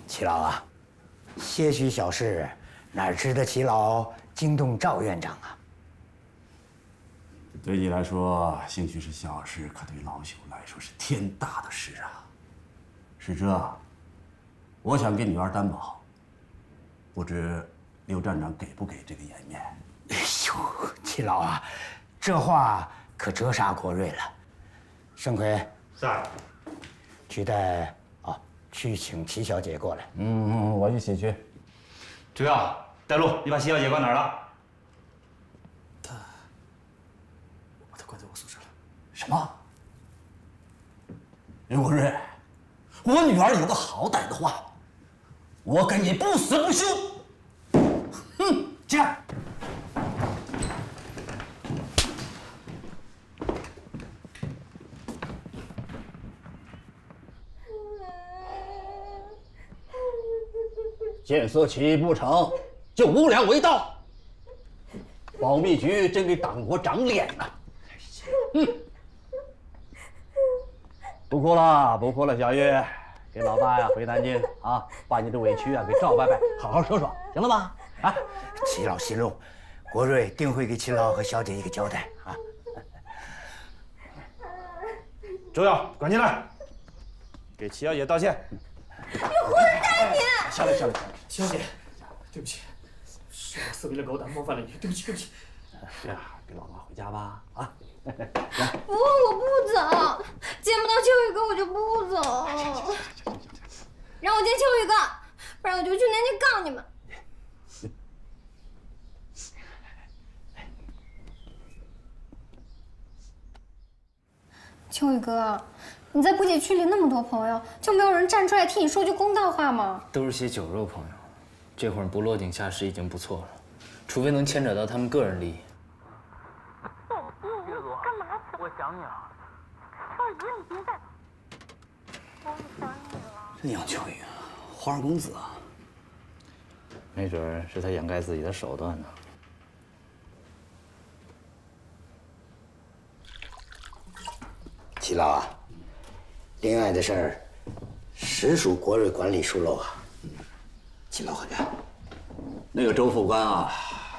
齐老啊，些许小事，哪值得齐老惊动赵院长啊？对你来说，兴许是小事，可对老朽来说是天大的事啊！是这，我想给女儿担保，不知刘站长给不给这个颜面？哎呦，齐老啊，这话可折煞国瑞了。盛奎，是。去带去请齐小姐过来。我一起去。主要带路，你把齐小姐关哪儿了？把她关在我宿舍了。什么？刘国瑞，我女儿有个好歹的话，我跟你不死不休。这样。见色起意不成就无良为盗，保密局真给党国长脸呐！不哭了，不哭了，小玉，给老大呀回南京啊，把你的委屈啊给赵伯伯好好说说，行了吧？啊，齐老息怒，国瑞定会给齐老和小姐一个交代啊。周耀，赶紧来，给齐小姐道歉。你混蛋你！下来，下来，齐小姐，对不起，是我色迷了狗胆，冒犯了你，对不起，对不起。是啊，给老妈回家吧，啊！不，我不走，见不到秋雨哥我就不走。让我见秋雨哥，不然我就去南京告你们。秋雨哥，你在补给区里那么多朋友，就没有人站出来替你说句公道话吗？都是些酒肉朋友，这会儿不落井下石已经不错了，除非能牵扯到他们个人利益。月如，干嘛？我想你了。秋雨哥，你别再……我想你了。这杨秋雨，花花公子啊，没准是他掩盖自己的手段呢。齐老啊，恋爱的事儿，实属国瑞管理疏漏啊。齐老伙计，那个周副官啊，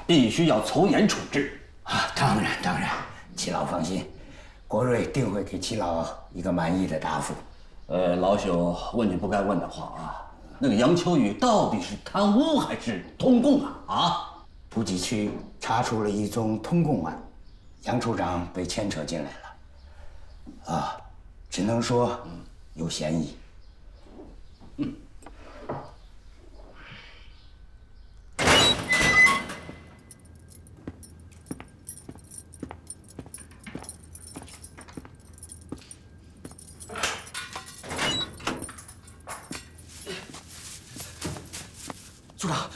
必须要从严处置啊！当然，齐老放心，国瑞定会给齐老一个满意的答复。老朽问句不该问的话啊，那个杨秋雨到底是贪污还是通共啊？啊！补给区查出了一宗通共案，杨处长被牵扯进来了。啊，只能说有嫌疑。组长，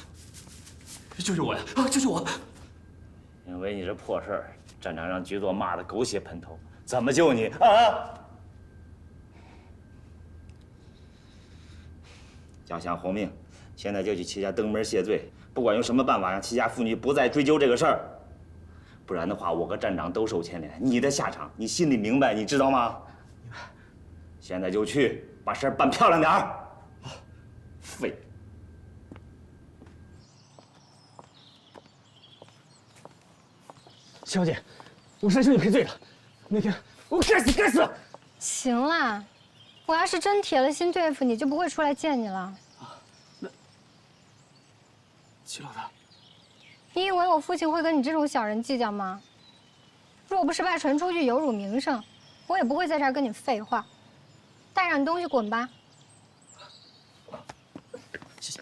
救救我呀！啊，救救我！因为你这破事儿，站长让局座骂得狗血喷头，怎么救你啊？要想活命，现在就去齐家登门谢罪，不管用什么办法让齐家妇女不再追究这个事儿，不然的话，我和站长都受牵连，你的下场你心里明白，你知道吗？现在就去把事儿办漂亮点儿。废。小姐，我向秋雨赔罪了。那天我该死！行了，我要是真铁了心对付你，就不会出来见你了。齐老大，你以为我父亲会跟你这种小人计较吗？若不是怕传出去有辱名声，我也不会在这儿跟你废话。带上你东西滚吧。谢谢。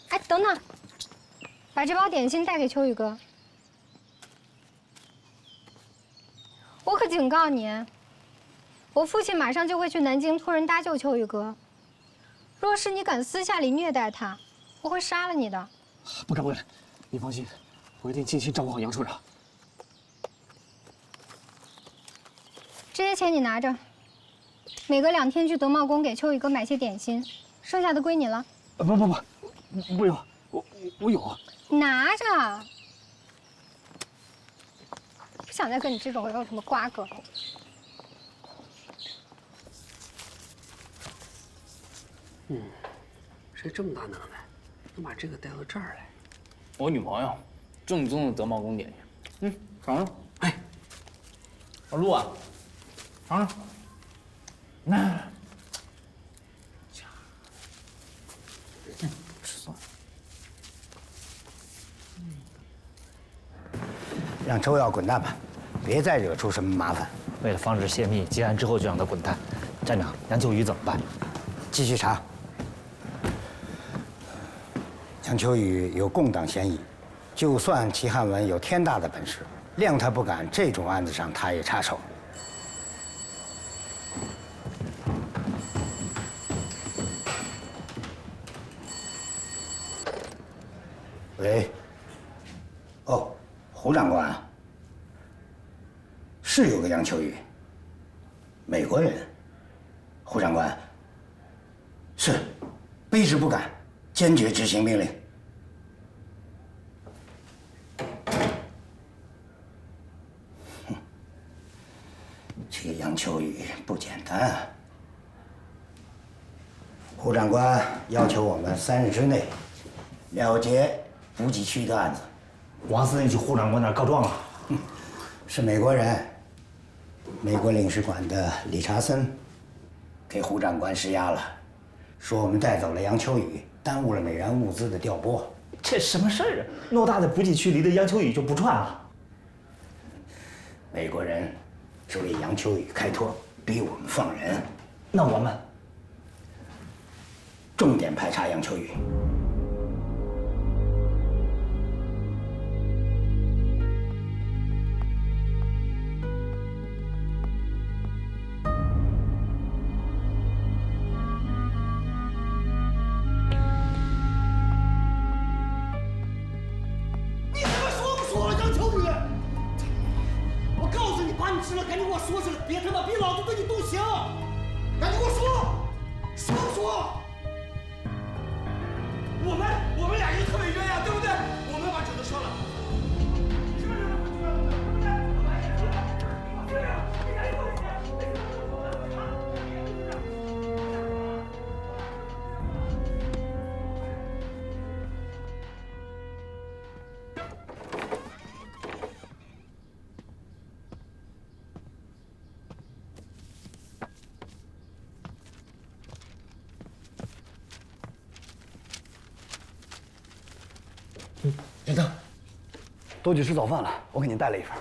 哎，等等，把这包点心带给秋雨哥。我可警告你，我父亲马上就会去南京托人搭救秋雨哥。若是你敢私下里虐待他，我会杀了你的。不敢问，你放心，我一定尽心照顾好杨处长。这些钱你拿着，每隔2天去德茂宫给秋雨哥买些点心，剩下的归你了。不用，我有。拿着。不想再跟你这种人有什么瓜葛了。谁这么大能耐，能把这个带到这儿来？我女朋友，正宗的德茂宫点心。尝尝。哎，老陆啊，尝尝。那，吃蒜。让周耀滚蛋吧，别再惹出什么麻烦。为了防止泄密，结案之后就让他滚蛋。站长，杨秋雨怎么办？继续查。杨秋雨有共党嫌疑，就算齐汉文有天大的本事，谅他不敢，这种案子上他也插手。喂。哦，胡长官啊，是有个杨秋雨，美国人。胡长官，是，卑职不敢，坚决执行命令。这个杨秋雨不简单啊！胡长官要求我们3日之内了结补给区的案子。王司令去胡长官那儿告状了。是美国人，美国领事馆的理查森给胡长官施压了，说我们带走了杨秋雨，耽误了美元物资的调拨。这什么事儿啊？偌大的补给区离的杨秋雨就不串了？美国人是为杨秋雨开脱，逼我们放人。那我们重点排查杨秋雨。你他妈说不说了，杨秋雨？我告诉你，把你吃了，赶紧给我说出来，别他妈逼老子对你动刑！赶紧给我说，说不说？我们俩人特别冤呀，对不对？我们把酒都烧了。是不是？仁德，都去吃早饭了，我给您带了一份。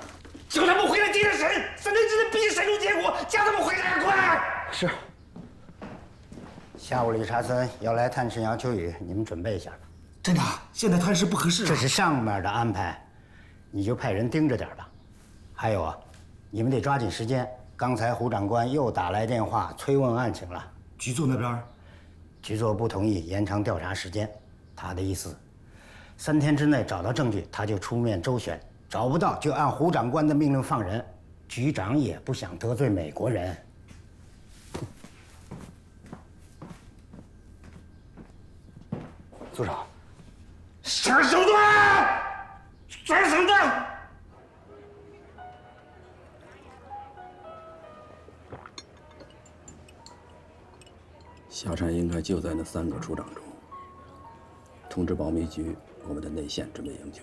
叫他们回来接着审，3天之内必须审出结果，叫他们回来快！是。下午理查森要来探视杨秋雨，你们准备一下吧。真的？现在探视不合适。这是上面的安排，你就派人盯着点吧。还有啊，你们得抓紧时间。刚才胡长官又打来电话催问案情了。局座那边？局座不同意延长调查时间，他的意思，3天之内找到证据，他就出面周旋；找不到就按胡长官的命令放人。局长也不想得罪美国人。组长，啥手段？啥手段？下山应该就在那3个处长中。通知保密局，我们的内线准备营救。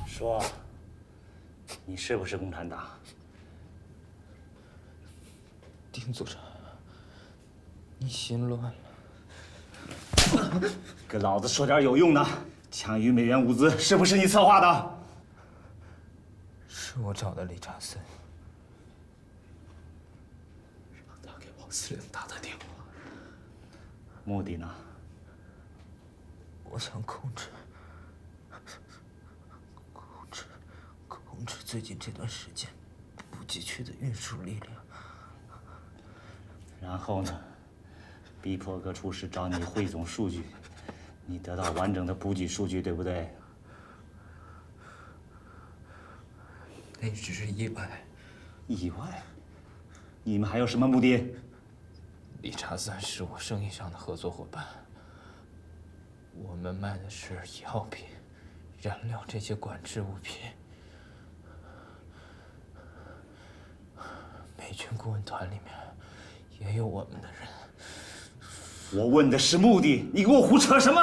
说，你是不是共产党？丁组长，你心乱了。跟老子说点有用的，抢于美元物资是不是你策划的？是我找的理查森。让他给王司令打电话。目的呢？我想控制最近这段时间补给区的运输力量。然后呢？逼迫各处室找你汇总数据，你得到完整的补给数据，对不对？那只是意外。意外？你们还有什么目的？理查森是我生意上的合作伙伴，我们卖的是药品、燃料这些管制物品。美军顾问团里面也有我们的人。我问的是目的，你给我胡扯什么？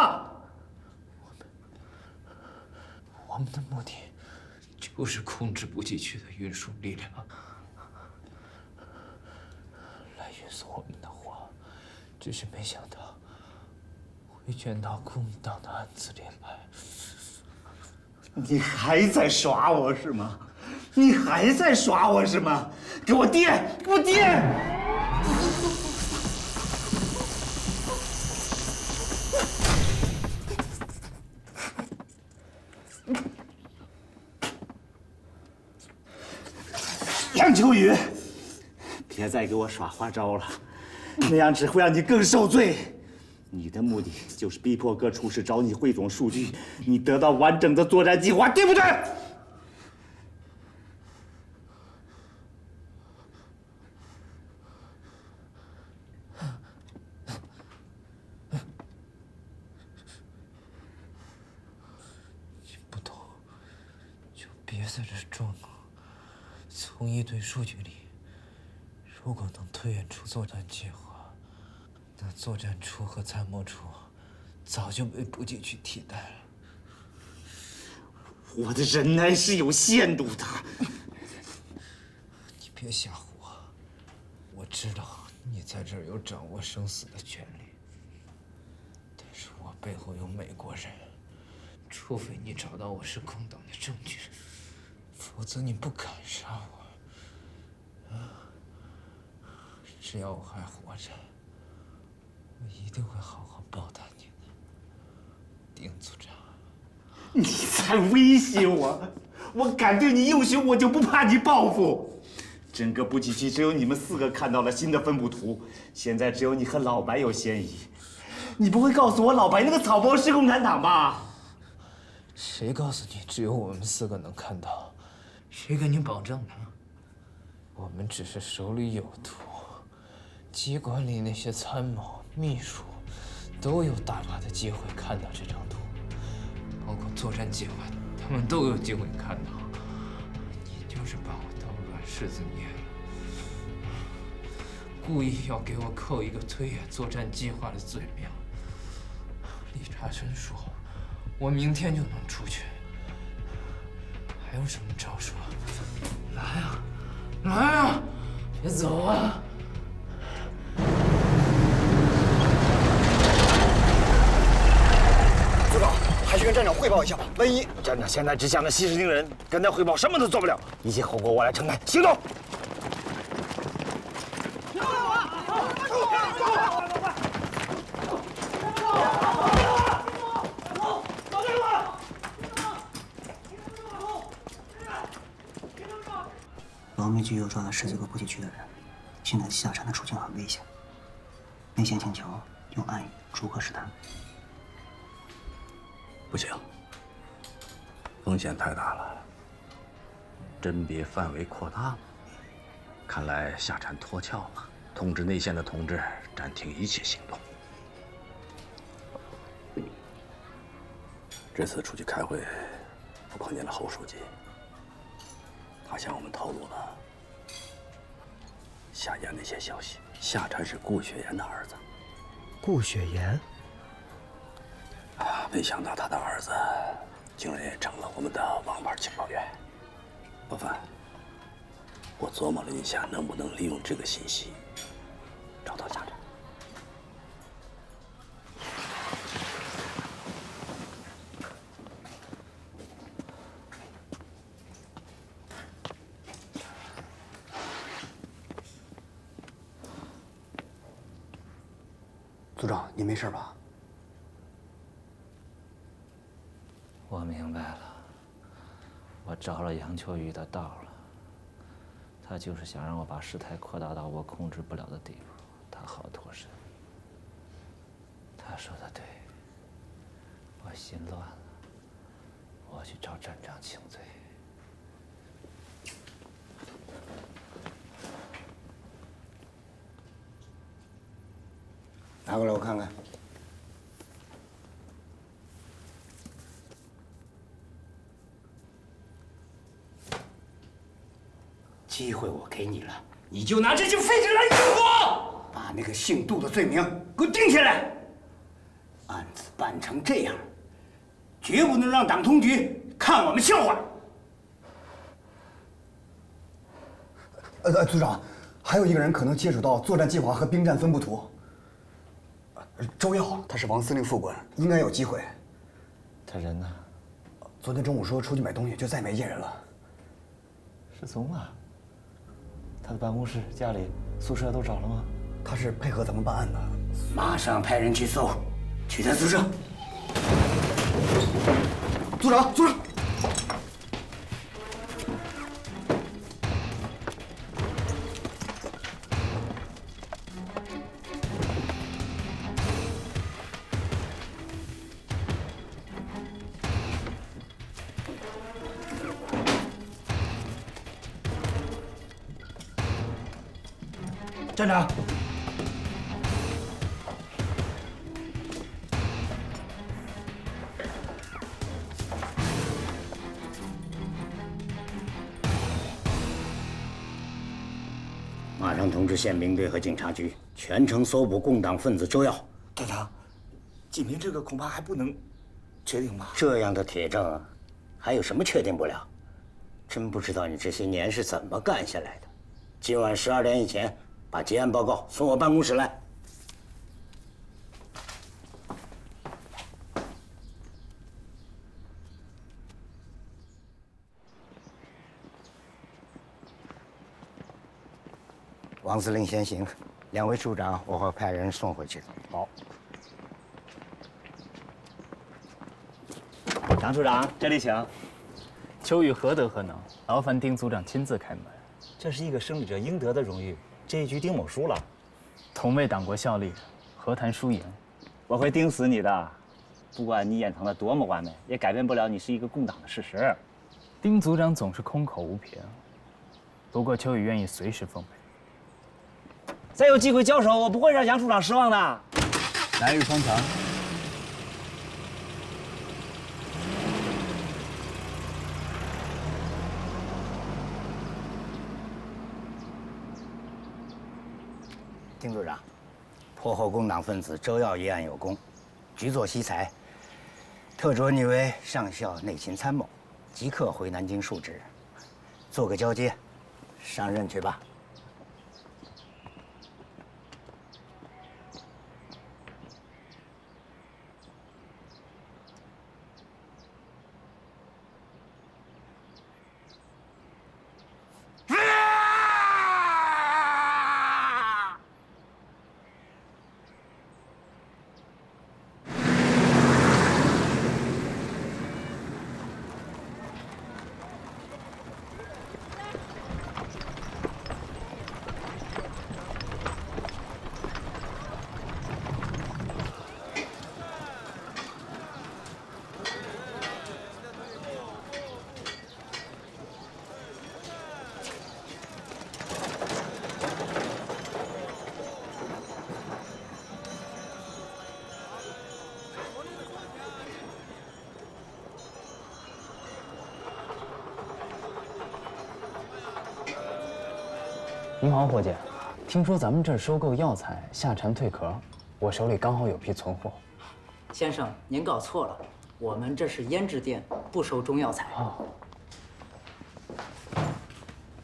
我们的目的就是控制补给区的运输力量，来运送我们的货。只是没想到会卷到共党的案子里来。你还在耍我是吗？你还在耍我是吗？给我垫，给我垫！杨秋雨，别再给我耍花招了，那样只会让你更受罪。你的目的就是逼迫各处室找你汇总数据，你得到完整的作战计划，对不对？你不懂，就别在这装了。从一堆数据里，如果能推演出作战计划，那作战处和参谋处早就被补给区替代了。我的忍耐是有限度的。你别吓唬我，我知道你在这儿有掌握生死的权利，但是我背后有美国人，除非你找到我是空党的证据，否则你不敢杀我。只要我还活着，我一定会好好报答你的，丁组长。你在威胁我？我敢对你用刑，我就不怕你报复。整个补给区只有你们4个看到了新的分布图，现在只有你和老白有嫌疑。你不会告诉我老白那个草包是共产党吧？谁告诉你只有我们4个能看到？谁给你保证的？我们只是手里有图，机关里那些参谋、秘书都有大把的机会看到这张图，包括作战计划，他们都有机会看到。你就是把我当软柿子捏了，故意要给我扣一个推演作战计划的罪名。理查森说，我明天就能出去，还有什么招数？来啊！来啊！别走啊！长汇报一下吧，万一站长现在只想着息事宁人，跟他汇报什么都做不了，一切后果我来承担。行动！保密局又抓了10几个补给区的人，现在下沉的处境很危险。内线请求用暗语逐个试探。不行，风险太大了，甄别范围扩大了。看来夏蝉脱壳了，通知内线的同志暂停一切行动。这次出去开会，我碰见了侯书记，他向我们透露了夏家那些消息。夏蝉是顾雪岩的儿子。顾雪岩？没想到他的儿子竟然也成了我们的王牌情报员。老范，我琢磨了一下，能不能利用这个信息找到夏蝉。组长，你没事吧？我明白了，我着了杨秋雨的道了。他就是想让我把事态扩大到我控制不了的地步，他好脱身。他说的对，我心乱了，我去找站长请罪。拿过来我看看。机会我给你了，你就拿这群废纸来诱我！把那个姓杜的罪名给我定下来。案子办成这样，绝不能让党通局看我们笑话。组长，还有一个人可能接触到作战计划和兵站分布图。周耀，他是王司令副官，应该有机会。他人呢？昨天中午说出去买东西，就再没见人了。失踪了？他的办公室、家里、宿舍都找了吗？他是配合咱们办案的。马上派人去搜，去他宿舍。组长，组长。站长，马上通知宪兵队和警察局，全城搜捕共党分子周耀。站长，纪明这个恐怕还不能确定吧？这样的铁证，还有什么确定不了？真不知道你这些年是怎么干下来的。今晚12点以前，把结案报告送我办公室来。王司令先行，2位处长我会派人送回去。好。张处长，这里请。秋雨何德何能？劳烦丁组长亲自开门。这是一个胜利者应得的荣誉，这一局丁某输了。同为党国效力，何谈输赢？我会盯死你的，不管你掩藏的多么完美，也改变不了你是一个共党的事实。丁组长总是空口无凭，不过秋雨愿意随时奉陪。再有机会交手，我不会让杨处长失望的。来日方长。丁组长，破获共党分子周耀一案有功，局座惜才，特擢你为上校内勤参谋，即刻回南京述职，做个交接，上任去吧。您好，伙计，听说咱们这儿收购药材下蝉蜕壳，我手里刚好有批存货。先生，您搞错了，我们这是腌制店，不收中药材。哦。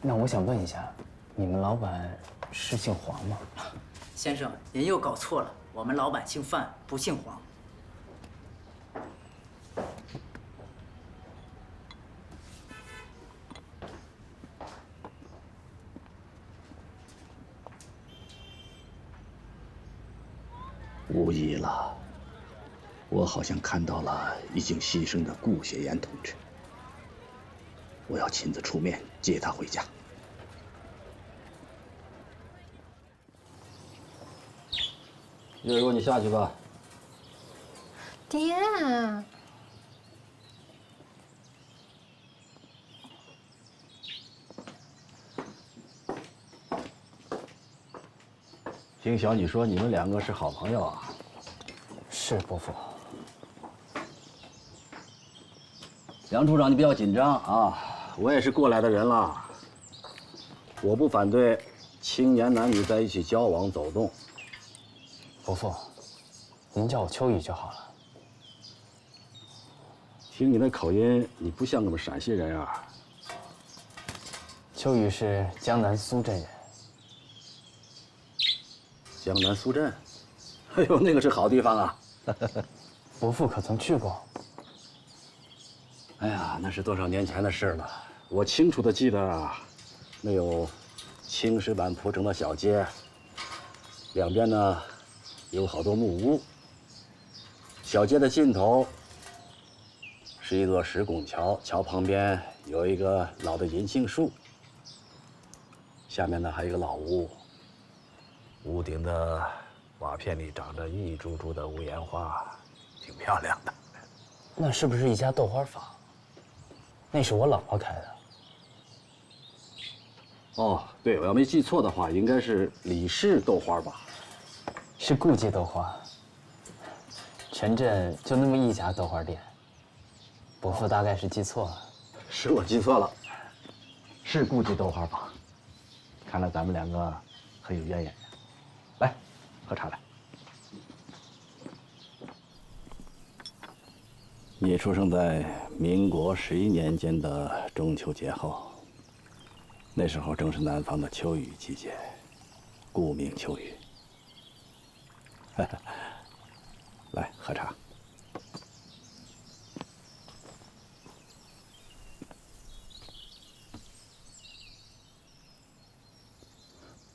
那我想问一下，你们老板是姓黄吗？先生，您又搞错了，我们老板姓范，不姓黄。无疑了，我好像看到了已经牺牲的顾雪岩同志。我要亲自出面接他回家。月如，你下去吧。爹，听小女说你们两个是好朋友啊？是伯父。杨处长，你不要紧张啊，我也是过来的人了。我不反对青年男女在一起交往走动。伯父，您叫我秋雨就好了。听你那口音，你不像个么陕西人啊。秋雨是江南苏镇人。江南苏镇，哎呦，那个是好地方啊。伯父可曾去过？哎呀，那是多少年前的事了。我清楚地记得啊，那有青石板铺成的小街，两边呢有好多木屋。小街的尽头是一座石拱桥，桥旁边有一个老的银杏树，下面呢还有一个老屋，屋顶的瓦片里长着一株株的屋檐花，挺漂亮的。那是不是一家豆花坊？那是我姥姥开的。哦，对，我要没记错的话，应该是李氏豆花吧？是顾记豆花。全镇就那么一家豆花店，伯父大概是记错了。是我记错了，是顾记豆花坊。看来咱们两个很有渊源呀。来，喝茶来。你出生在民国11年间的中秋节后，那时候正是南方的秋雨季节，故名秋雨。来，喝茶。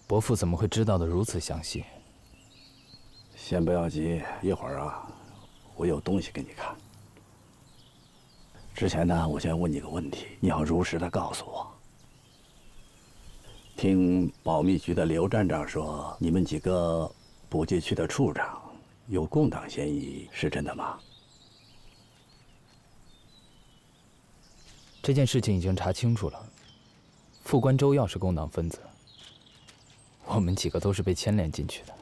伯父怎么会知道的如此详细？先不要急，一会儿啊，我有东西给你看。之前呢，我先问你个问题，你要如实的告诉我。听保密局的刘站长说，你们几个补给区的处长有共党嫌疑，是真的吗？这件事情已经查清楚了，副官周耀是共党分子，我们几个都是被牵连进去的。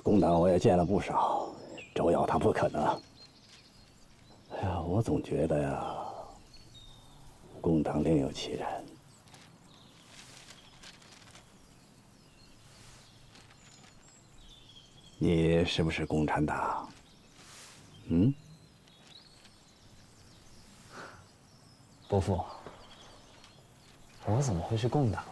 共党我也见了不少，周耀他不可能。哎呀，我总觉得呀，共党另有其人。你是不是共产党？嗯？伯父，我怎么会是共党？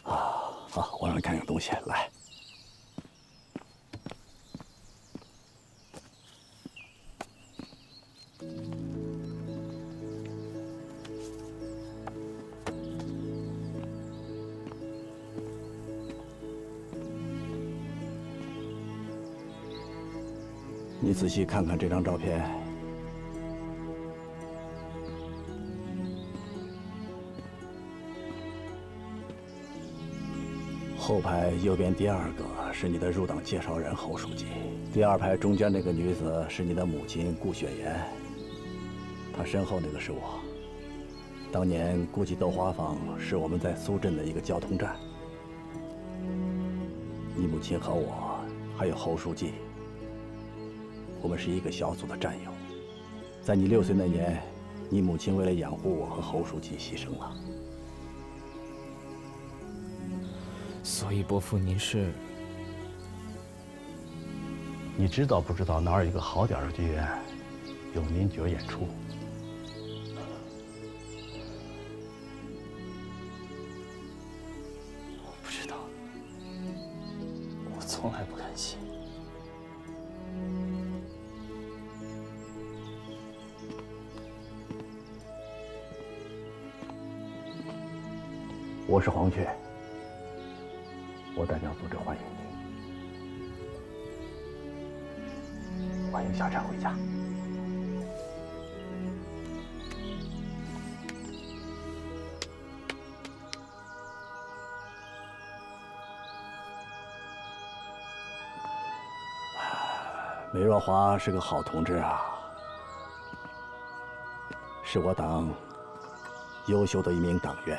好，我让你看看东西，来。你仔细看看这张照片。后排右边第二个是你的入党介绍人侯书记，第二排中间那个女子是你的母亲顾雪岩，她身后那个是我。当年顾记豆花坊是我们在苏镇的一个交通站，你母亲和我还有侯书记，我们是一个小组的战友。在你6岁那年，你母亲为了养活我和侯书记牺牲了。所以伯父您是？你知道不知道哪儿有一个好点的剧院，有您角演出？我不知道，我从来不看戏。我是黄雀，我代表组织欢迎你，欢迎下站回家。梅若华是个好同志啊，是我党优秀的一名党员。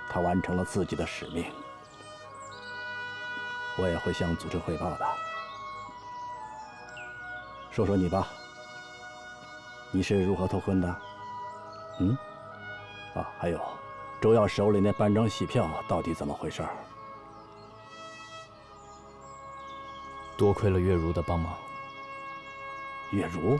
他完成了自己的使命，我也会向组织汇报的。说说你吧，你是如何投婚的？还有，周耀手里那半张戏票到底怎么回事？多亏了月如的帮忙。月如？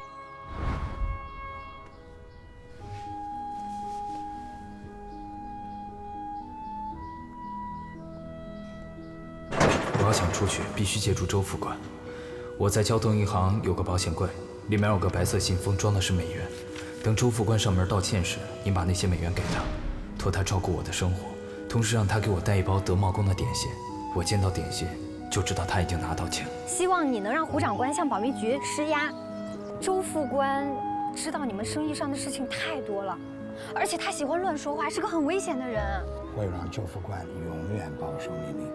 我要想出去，必须借助周副官。我在交通银行有个保险柜，里面有个白色信封，装的是美元。等周副官上门道歉时，您把那些美元给他，托他照顾我的生活，同时让他给我带一包德茂宫的点心。我见到点心就知道他已经拿到钱了。希望你能让胡长官向保密局施压。周副官知道你们生意上的事情太多了，而且他喜欢乱说话，是个很危险的人。会让周副官永远保守秘密。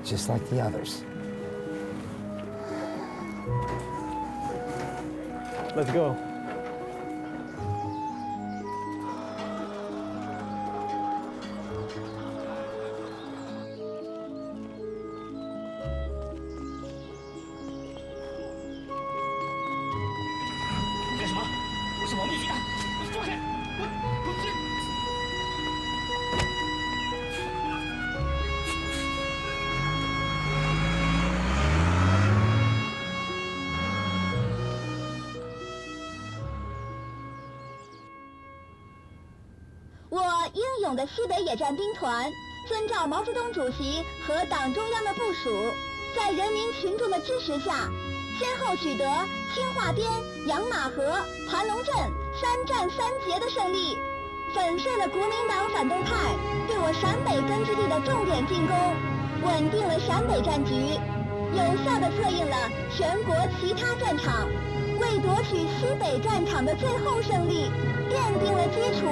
Just like the others. Let's go. 你干什么？我是保密局的，你放开！我英勇的西北野战兵团，遵照毛泽东主席和党中央的部署，在人民群众的支持下，先后取得清化边、养马河、盘龙镇3战3捷的胜利，粉碎了国民党反动派对我陕北根据地的重点进攻，稳定了陕北战局，有效地策应了全国其他战场，为夺取西北战场的最后胜利奠定了基础。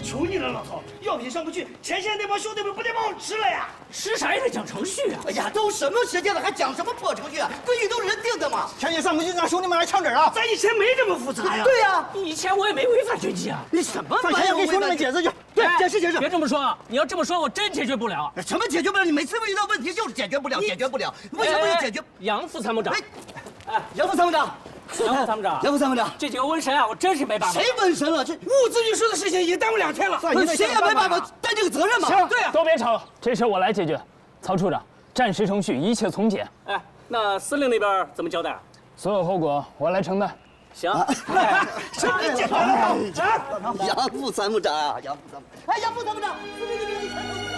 求你了，老头，药品上不去，前线那帮兄弟们不得把我吃了呀！吃啥也得讲程序啊！哎呀，都什么时间了，还讲什么破程序啊？规矩都是人定的嘛。前线上不去，让兄弟们来呛纸啊！咱以前没这么复杂呀。对呀，以前我也没违反军纪啊。你什么上前线给兄弟们解释去，对，解释解释。别这么说，你要这么说，我真解决不了。什么解决不了？你每次遇到问题就是解决不了，解决不了。为什么你解决？杨副参谋长，杨副参谋长。杨副参谋长，杨副参谋长，这几个瘟神啊，我真是没办法。谁瘟神了？这物资运输的事情已经耽误2天了，谁也没办法担这个责任嘛。行，对呀，都别吵，这事我来解决。曹处长，战时程序一切从简。哎，那司令那边怎么交代？所有后果我来承担。行，什么解决了？杨副参谋长啊，杨副参谋，哎，杨副参谋长，司令那边你看。